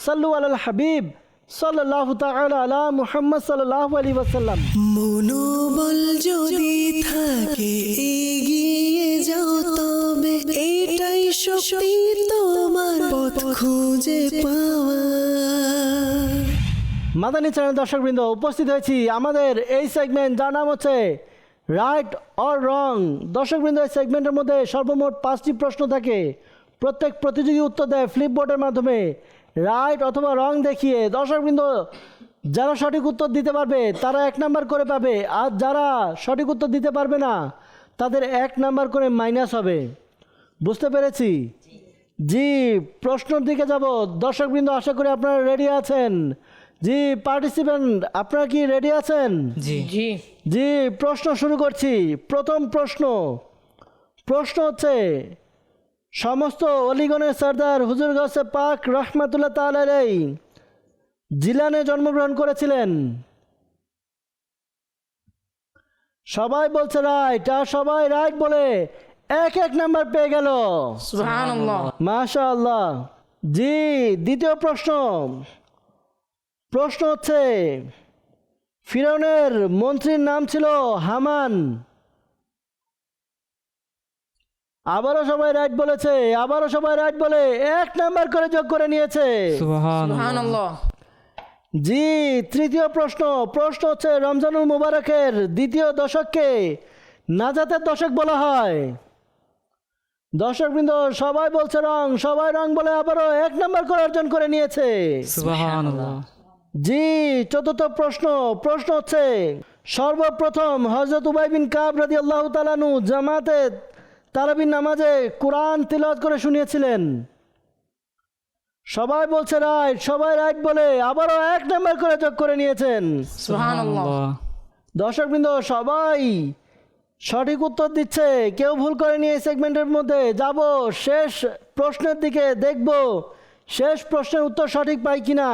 সাল্লু আলাল হাবিব সাল্লাল্লাহু তাআলা আলা মুহাম্মদ সাল্লাল্লাহু আলাইহি ওয়াসাল্লাম। মনোবল যদি থাকে এগিয়ে যাও তবে এটাই শক্তি তোমার পথ খুঁজে পাওয়া। মাদানী চ্যানেল দর্শকবৃন্দ, উপস্থিত হয়েছি আমাদের এই সেগমেন্ট, যার নাম হচ্ছে রাইট অর রং। দর্শকবৃন্দ, এই সেগমেন্টের মধ্যে সর্বমোট 5টি প্রশ্ন থাকে। প্রত্যেক প্রতিযোগী উত্তর দেয় ফ্লিপবোর্ডের মাধ্যমে, রাইট অথবা রং দেখিয়ে। দর্শকবৃন্দ, যারা সঠিক উত্তর দিতে পারবে তারা 1 নাম্বার করে পাবে, আর যারা সঠিক উত্তর দিতে পারবে না তাদের 1 নাম্বার করে মাইনাস হবে। বুঝতে পেরেছি। জি, প্রশ্নের দিকে যাব। দর্শকবৃন্দ, আশা করি আপনারা রেডি আছেন। জি পার্টিসিপেন্ট, আপনারা কি রেডি আছেন? জি জি জি, প্রশ্ন শুরু করছি। প্রথম প্রশ্ন হচ্ছে, সমস্ত অলিগণের সর্দার হুজুর গৌসে পাক রহমাতুল্লাহ তাআলা আলাইহি জিলানে জন্মগ্রহণ করেছিলেন। সবাই বলছে রাইট, আর সবাই রাইট বলে এক এক নাম্বার পেয়ে গেল। সুবহানাল্লাহ। মাশাআল্লাহ। জি, দ্বিতীয় প্রশ্ন হচ্ছে, ফিরআউনের মন্ত্রীর নাম ছিল হামান। আবারও সবাই রাইট বলেছে, আবারও সবাই রাইট বলে এক নাম্বার করে যোগ করে নিয়েছে। সুবহানাল্লাহ। জি, তৃতীয় প্রশ্ন হচ্ছে, রমজানুল মুবারকের দ্বিতীয় দশককে নাজাতের দশক বলা হয়। দর্শকবৃন্দ সবাই বলছে রং, সবাই রং বলে আবারও এক নাম্বার করে অর্জন করে নিয়েছে। সুবহানাল্লাহ। জি, চতুর্থ প্রশ্ন হচ্ছে, সর্বপ্রথম হযরত উবাই বিন কাব রাদিয়াল্লাহু তাআলা আনহু জামাতে তারাবির নামাজে কোরআন তিলাওয়াত করে শুনিয়েছিলেন। সবাই বলছে রাইট, সবাই রাইট বলে আবারও এক নাম্বার করে যোগ করে নিয়েছেন। সুবহানাল্লাহ। দর্শকবৃন্দ সবাই সঠিক উত্তর দিচ্ছে, কেউ ভুল করেনি। এই সেগমেন্টের মধ্যে যাব শেষ প্রশ্নের দিকে, দেখব শেষ প্রশ্নের উত্তর সঠিক পাই কিনা।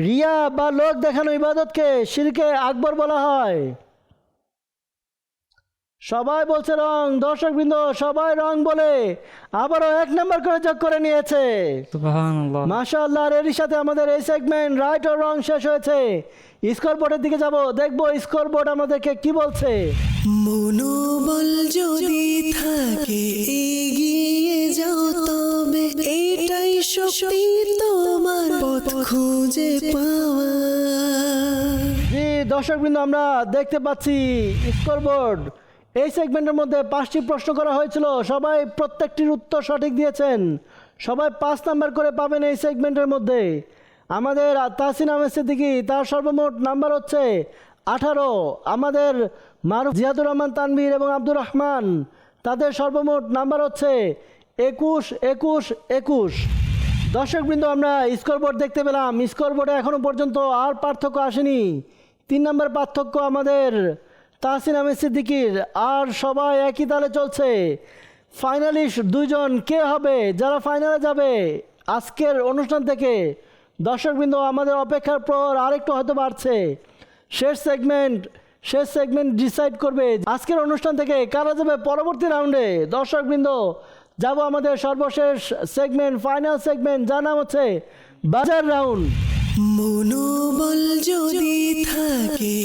রিয়া বা লোক দেখানো ইবাদতকে শিরকে আকবর বলা হয়। সবাই বলছে রং, দর্শকবৃন্দ সবাই রং বলে আবারও এক নাম্বার করে যোগ করে নিয়েছে। সুবহানাল্লাহ। মাশাআল্লাহ। এরই সাথে আমাদের এই সেগমেন্ট রাইট ও রং শেষ হয়েছে। স্কোর বোর্ডের দিকে যাব, দেখবো স্কোর বোর্ড আমাদেরকে কি বলছে। মনোবল যদি থাকে এগিয়ে যাও তবে এটাই শক্তি তোমার পথ খুঁজে পাওয়া। জি দর্শকবৃন্দ, আমরা দেখতে পাচ্ছি স্কোর বোর্ড। এই সেগমেন্টের মধ্যে 5টি প্রশ্ন করা হয়েছিল, সবাই প্রত্যেকটির উত্তর সঠিক দিয়েছেন। সবাই 5 নাম্বার করে পাবেন এই সেগমেন্টের মধ্যে। আমাদের তাহসিন আহমেদ সিদ্দিকী, তার সর্বমোট নাম্বার হচ্ছে 18। আমাদের মারুফ জিয়াদুর রহমান তানভীর এবং আব্দুর রহমান, তাদের সর্বমোট নাম্বার হচ্ছে 21। দর্শকবৃন্দ, আমরা স্কোর বোর্ড দেখতে পেলাম। স্কোর বোর্ডে এখনও পর্যন্ত আর পার্থক্য আসেনি। 3 নাম্বার পার্থক্য আমাদের তাহসিন আহমেদ সিদ্দিকীর, আর সবাই একই তালে চলছে। ফাইনালিস্ট 2 জন কে হবে যারা ফাইনালে যাবে আজকের অনুষ্ঠান থেকে? দর্শকবৃন্দ, আমাদের অপেক্ষার পর আরেকটু হয়তো বাড়ছে। শেষ সেগমেন্ট ডিসাইড করবে আজকের অনুষ্ঠান থেকে কারা যাবে পরবর্তী রাউন্ডে। দর্শকবৃন্দ, যাব আমাদের সর্বশেষ সেগমেন্ট, ফাইনাল সেগমেন্ট, যার নাম হচ্ছে বাজার রাউন্ড। মনোবল যদি থাকে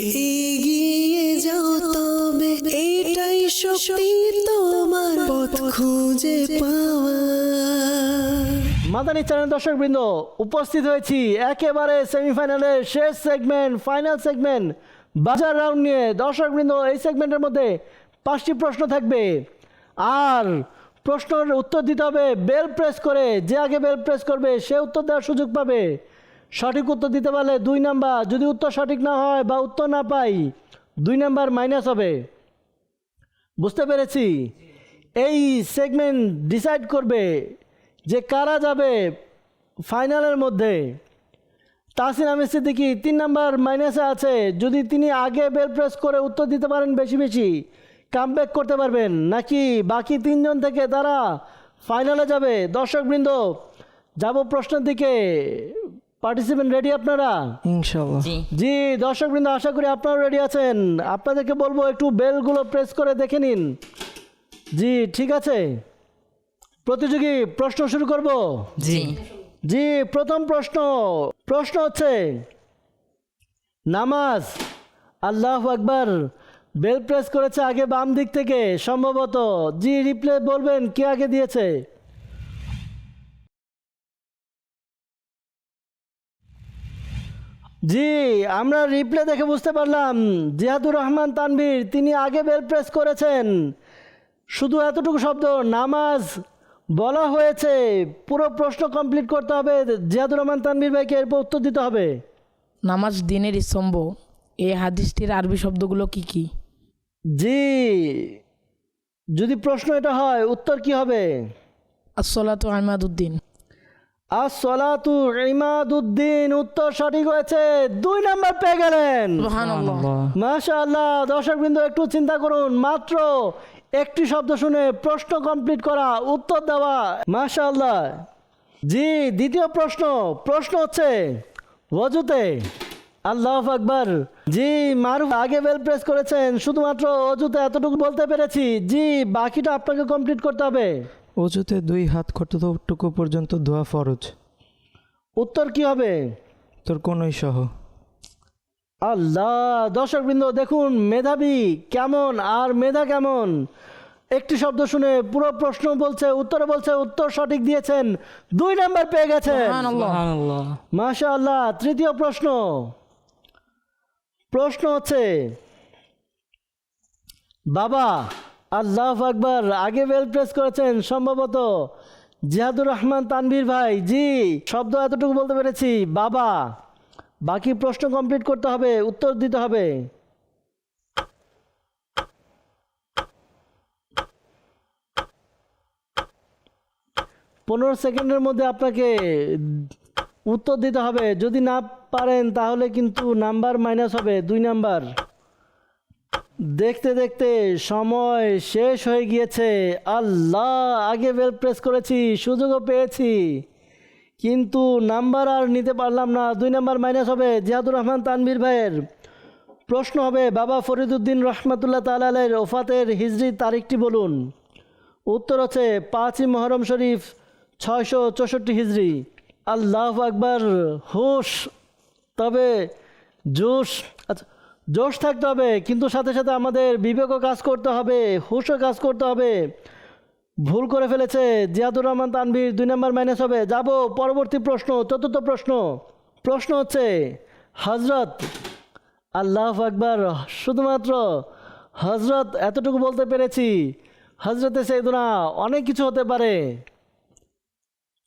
এগিয়ে যাও তবে এটাই শক্তি তোমার পথ খুঁজে পাওয়া। মাদানী চ্যানেল দর্শকবৃন্দ, উপস্থিত হয়েছি একেবারে সেমিফাইনালের শেষ সেগমেন্ট, ফাইনাল সেগমেন্ট, বাজার রাউন্ড নিয়ে। দর্শকবৃন্দ, এই সেগমেন্টের মধ্যে 5টি প্রশ্ন থাকবে, আর প্রশ্নের উত্তর দিতে হবে বেল প্রেস করে। যে আগে বেল প্রেস করবে সে উত্তর দেওয়ার সুযোগ পাবে। সঠিক উত্তর দিতে পারলে 2 নাম্বার, যদি উত্তর সঠিক না হয় বা উত্তর না পাই 2 নাম্বার মাইনাস হবে। বুঝতে পেরেছি? এই সেগমেন্ট ডিসাইড করবে যে কারা যাবে ফাইনালের মধ্যে। তাহসিন আহমেদ সিদ্দিকী 3 নাম্বার মাইনাসে আছে। যদি তিনি আগে বেল প্রেস করে উত্তর দিতে পারেন বেশি কামব্যাক করতে পারবেন, নাকি বাকি 3 জন থেকে তারা ফাইনালে যাবে। দর্শকবৃন্দ, যাব প্রশ্নের দিকে। পার্টিসিপেন্ট রেডি আপনারা? ইনশাআল্লাহ। জি দর্শকবৃন্দ, আশা করি আপনারা রেডি আছেন। আপনাদেরকে বলবো একটু বেলগুলো প্রেস করে দেখে নিন। জি ঠিক আছে, প্রতিযোগী প্রশ্ন শুরু করব। জি প্রথম প্রশ্ন হচ্ছে, নামাজ আল্লাহু আকবার বেল প্রেস করেছে আগে বাম দিক থেকে সম্ভবত। জি রিপ্লে বলবেন কে আগে দিয়েছে। জি আমরা রিপ্লে দেখে বুঝতে পারলাম জিয়াদুর রহমান তানভীর তিনি আগে বেল প্রেস করেছেন। শুধু এতটুকু শব্দ নামাজ বলা হয়েছে, পুরো প্রশ্ন কমপ্লিট করতে হবে জিয়াদুর রহমান তানভীর ভাইকে, এরপর উত্তর দিতে হবে। নামাজ দিনের স্তম্ভ, এই হাদিসটির আরবি শব্দগুলো কি কি? জি যদি প্রশ্ন এটা হয় উত্তর কি হবে? আসসালাতু আহমাদুদ্দিন। আসসালাতু ইমাদুদ্দিন, উত্তর সঠিক হয়েছে, 2 নাম্বার পেয়ে গেলেন। সুবহানাল্লাহ। মাশাআল্লাহ। দর্শকবৃন্দ একটু চিন্তা করুন, মাত্র একটি শব্দ শুনে প্রশ্ন কমপ্লিট করা, উত্তর দেওয়া, মাশাআল্লাহ। জি, দ্বিতীয় প্রশ্ন হচ্ছে ওযুতে। আল্লাহু আকবার। জি, মারুফ আগে বেল প্রেস করেছেন, শুধুমাত্র ওযুতে এতটুকু বলতে পেরেছি। জি, বাকিটা আপনাকে কমপ্লিট করতে হবে। অজুতে 2 হাত কতটুকু পর্যন্ত ধোয়া ফরজ? উত্তর কি হবে? তোর কোনই সহ। আল্লাহ। দর্শকবৃন্দ দেখুন মেধাবী কেমন আর মেধা কেমন। একটি শব্দ শুনে পুরো প্রশ্ন বলছে, উত্তরে বলছে, উত্তর সঠিক দিয়েছেন, 2 নাম্বার পেয়ে গেছেন। সুবহানাল্লাহ। মাশাআল্লাহ। তৃতীয় প্রশ্ন হচ্ছে বাবা। আল্লাহু আকবার। আগে বেল প্রেস করেছেন সম্ভবত জিহাদুর রহমান তানভীর ভাই। জি, শব্দ এতটুকু বলতে পেরেছি, বাবা। বাকি প্রশ্ন কমপ্লিট করতে হবে, উত্তর দিতে হবে। 15 সেকেন্ডের মধ্যে আপনাকে উত্তর দিতে হবে। যদি না পারেন তাহলে কিন্তু নাম্বার মাইনাস হবে, 2 নাম্বার। দেখতে দেখতে সময় শেষ হয়ে গিয়েছে। আল্লাহ, আগে বেল প্রেস করেছি, সুযোগও পেয়েছি, কিন্তু নাম্বার আর নিতে পারলাম না, 2 নাম্বার মাইনাস হবে। জিহাদুর রহমান তানভীর ভাইয়ের প্রশ্ন হবে বাবা ফরিদউদ্দিন রহমাতুল্লাহ তাআলা আলাইহির ওফাতের হিজরি তারিখটি বলুন। উত্তর হচ্ছে 5ই মুহররম শরীফ 664 হিজরি। আল্লাহু আকবার। হুশ, তবে জোশ, আচ্ছা জোশ থাকতে হবে, কিন্তু সাথে সাথে আমাদের বিবেকও কাজ করতে হবে, হুশও কাজ করতে হবে। ভুল করে ফেলেছে জিয়াদুর রহমান তানভীর, 2 নাম্বার মাইনাস হবে। যাব পরবর্তী প্রশ্ন, চতুর্থ প্রশ্ন হচ্ছে হজরত। আল্লাহু আকবার। শুধুমাত্র হজরত এতটুকু বলতে পেরেছি। হজরতে সাইয়েদুনা অনেক কিছু হতে পারে।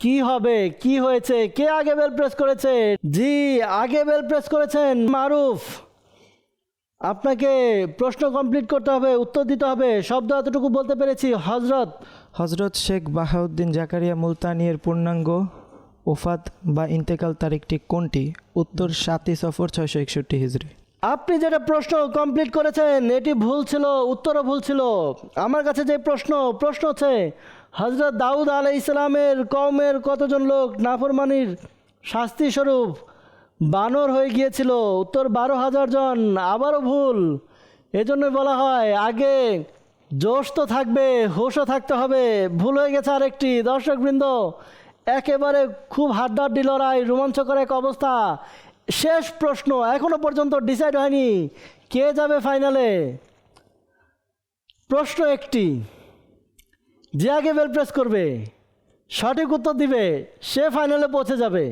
কি হবে, কি হয়েছে, কে আগে বেল প্রেস করেছে? জি, আগে বেল প্রেস করেছেন মারুফ। আপনাকে প্রশ্ন কমপ্লিট করতে হবে, উত্তর দিতে হবে। শব্দ এতটুকু বলতে পেরেছি, হজরত শেখ বাহাউদ্দিন জাকারিয়া মুলতানির পূর্ণাঙ্গ ওফাত বা ইন্তেকাল তারিখটি কোনটি? উত্তর 7ই সফর 661 হিজরি। আপনি যেটা প্রশ্ন কমপ্লিট করেছেন এটি ভুল ছিল, উত্তরও ভুল ছিল। আমার কাছে যে প্রশ্ন হচ্ছে হজরত দাউদ আলাইহিস সালামের কওমের কতজন লোক নাফরমানির শাস্তি স্বরূপ বানর হয়ে গিয়েছিল? উত্তর 12,000 জন। আবারও ভুল। এজন্য বলা হয় আগে জোশ তো থাকবে, হুশও থাকতে হবে। ভুল হয়ে গেছে আরেকটি। দর্শকবৃন্দ একেবারে খুব হাড্ডাহাড্ডি লড়াই, রোমাঞ্চকর এক অবস্থা। শেষ প্রশ্ন, এখনো পর্যন্ত ডিসাইড হয়নি কে যাবে ফাইনালে। প্রশ্ন একটি, যে আগে বেল প্রেস করবে, সঠিক উত্তর দিবে, সে ফাইনালে পৌঁছে যাবে।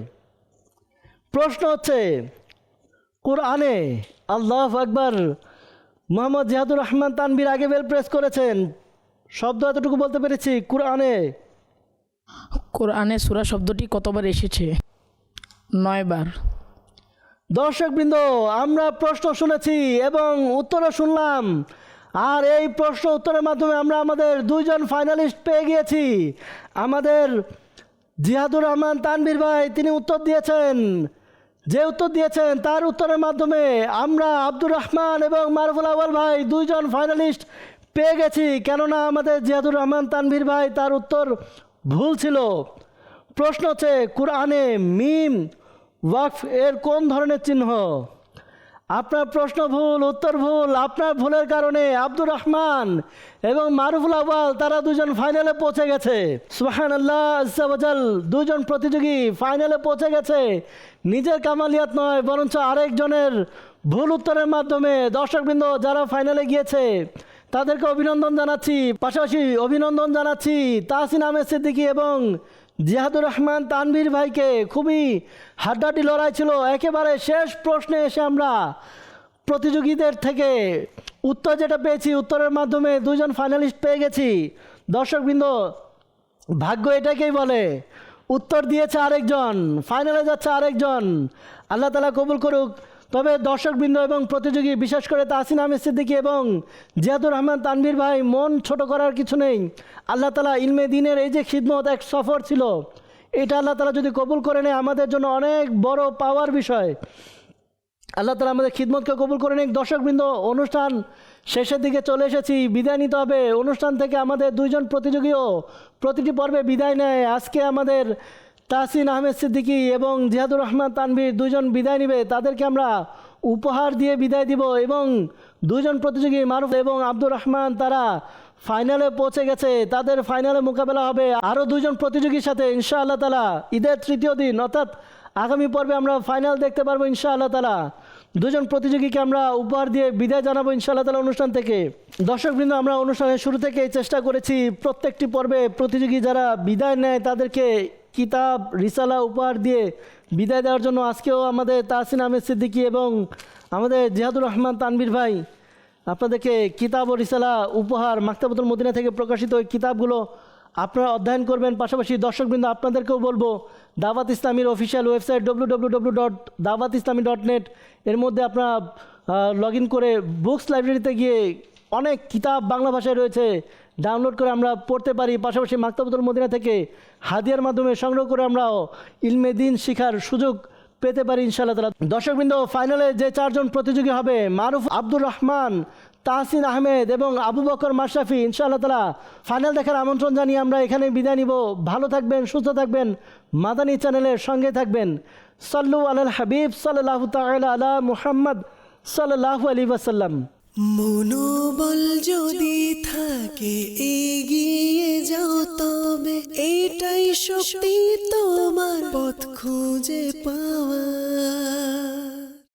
প্রশ্ন হচ্ছে কুরআনে। আল্লাহু আকবার। মোহাম্মদ জিহাদুর রহমান তানভীর আগে বেল প্রেস করেছেন, শব্দ এতটুকু বলতে পেরেছি। কোরআনে সূরা শব্দটি কতবার এসেছে? 9 বার। দর্শকবৃন্দ আমরা প্রশ্ন শুনেছি এবং উত্তরও শুনলাম, আর এই প্রশ্ন উত্তরের মাধ্যমে আমরা আমাদের 2 জন ফাইনালিস্ট পেয়ে গিয়েছি। আমাদের জিহাদুর রহমান তানভীর ভাই তিনি উত্তর দিয়েছেন, যে উত্তর দিয়েছেন তার উত্তরের মাধ্যমে আমরা আব্দুর রহমান এবং মারুফুল আউয়াল ভাই 2 জন ফাইনালিস্ট পেয়ে গেছি। কেননা আমাদের জিহাদুর রহমান তানভীর ভাই তার উত্তর ভুল ছিল। প্রশ্ন হচ্ছে কুরআনে মিম ওয়াকফ এর কোন ধরনের চিহ্ন? আপনার প্রশ্ন ভুল, উত্তর ভুল। আপনার ভুলের কারণে আব্দুর রহমান এবং মারুফুল আউয়াল তারা 2 জন ফাইনালে পৌঁছে গেছে। সুবহানাল্লাহ আজ্জা ওয়া জাল। 2 জন প্রতিযোগী ফাইনালে পৌঁছে গেছে, নিজের কামালিয়াত নয় বরঞ্চ আরেকজনের ভুল উত্তরের মাধ্যমে। দর্শকবৃন্দ যারা ফাইনালে গিয়েছে তাদেরকে অভিনন্দন জানাচ্ছি। পাশাপাশি অভিনন্দন জানাচ্ছি তাহসিন আহমেদ সিদ্দিকী এবং জিহাদুর রহমান তানভীর ভাইকে। খুবই হাড্ডাহাড্ডি লড়াই ছিল। একেবারে শেষ প্রশ্নে এসে আমরা প্রতিযোগীদের থেকে উত্তর যেটা পেয়েছি, উত্তরের মাধ্যমে 2 জন ফাইনালিস্ট পেয়ে গেছি। দর্শকবৃন্দ ভাগ্য এটাকেই বলে, উত্তর দিয়েছে আরেকজন, ফাইনালে যাচ্ছে আরেকজন। আল্লাহ তাআলা কবুল করুক। তবে দর্শকবৃন্দ এবং প্রতিযোগী বিশেষ করে তাহসিন আহমেদ সিদ্দিকী এবং জিয়াদুর রহমান তানভীর ভাই, মন ছোট করার কিছু নেই। আল্লাহ তাআলা ইলমে দ্বীনের এই যে খিদমত, এক সফর ছিল, এটা আল্লাহ তাআলা যদি কবুল করে নেয় আমাদের জন্য অনেক বড় পাওয়ার বিষয়। আল্লাহ তাআলা আমাদের খিদমতকে কবুল করে নিক। দর্শকবৃন্দ, অনুষ্ঠান শেষের দিকে চলে এসেছি, বিদায় নিতে হবে। অনুষ্ঠান থেকে আমাদের দুইজন প্রতিযোগীও প্রতিটি পর্বে বিদায় নেয়। আজকে আমাদের তাহসিন আহমেদ সিদ্দিকী এবং জিয়াদুর রহমান তানভীর দুইজন বিদায় নেবে, তাদেরকে আমরা উপহার দিয়ে বিদায় দিব। এবং দুইজন প্রতিযোগী মারুফ এবং আব্দুর রহমান, তারা ফাইনালে পৌঁছে গেছে, তাদের ফাইনালে মোকাবেলা হবে আরও দুইজন প্রতিযোগীর সাথে ইনশাআল্লাহ তাআলা। ঈদের তৃতীয় দিন অর্থাৎ আগামী পর্বে আমরা ফাইনাল দেখতে পারবো ইনশাআল্লাহ তাআলা। দুজন প্রতিযোগীকে আমরা উপহার দিয়ে বিদায় জানাবো ইনশাআল্লাহ তাআলা অনুষ্ঠান থেকে। দর্শকবৃন্দ, আমরা অনুষ্ঠানের শুরু থেকেই চেষ্টা করেছি প্রত্যেকটি পর্বে প্রতিযোগী যারা বিদায় নেয় তাদেরকে কিতাব, রিসালা উপহার দিয়ে বিদায় দেওয়ার জন্য। আজকেও আমাদের তাহসিন আহমেদ সিদ্দিকী এবং আমাদের জিয়াদুর রহমান তানভীর ভাই আপনাদেরকে কিতাব ও রিসালা উপহার, মাকতাবাতুল মদিনা থেকে প্রকাশিত ওই কিতাবগুলো আপনারা অধ্যয়ন করবেন। পাশাপাশি দর্শকবৃন্দ, আপনাদেরকেও বলবো দাওয়াত ইসলামীর অফিসিয়াল ওয়েবসাইট www.dawatislami.net এর মধ্যে আপনারা লগ ইন করে বুকস লাইব্রেরিতে গিয়ে অনেক কিতাব বাংলা ভাষায় রয়েছে, ডাউনলোড করে আমরা পড়তে পারি। পাশাপাশি মাকতাবাতুল মদিনা থেকে হাদিয়ার মাধ্যমে সংগ্রহ করে আমরাও ইলমে দ্বীন শিখার সুযোগ পেতে পারি ইনশাআল্লাহ তাআলা। দর্শকবৃন্দ, ফাইনালে যে চারজন প্রতিযোগী হবে, মারুফ, আব্দুর রহমান, তাহসিন আহমেদ এবং আবু বকর মাশরাফি, ইনশাআল্লাহ তাআলা ফাইনাল দেখার আমন্ত্রণ জানিয়ে আমরা এখানে বিদায় নিব। ভালো থাকবেন, সুস্থ থাকবেন, মাদানী চ্যানেলের সঙ্গে থাকবেন। সাল্লু আলাল হাবিব সাল্লাল্লাহু তাআলা আলা মুহাম্মদ সাল্লাল্লাহু আলাইহি ওয়াসাল্লাম। মনোবল যদি থাকে এগিয়ে যাও তবে এটাই শক্তি তোমার পথ খুঁজে পাওয়া।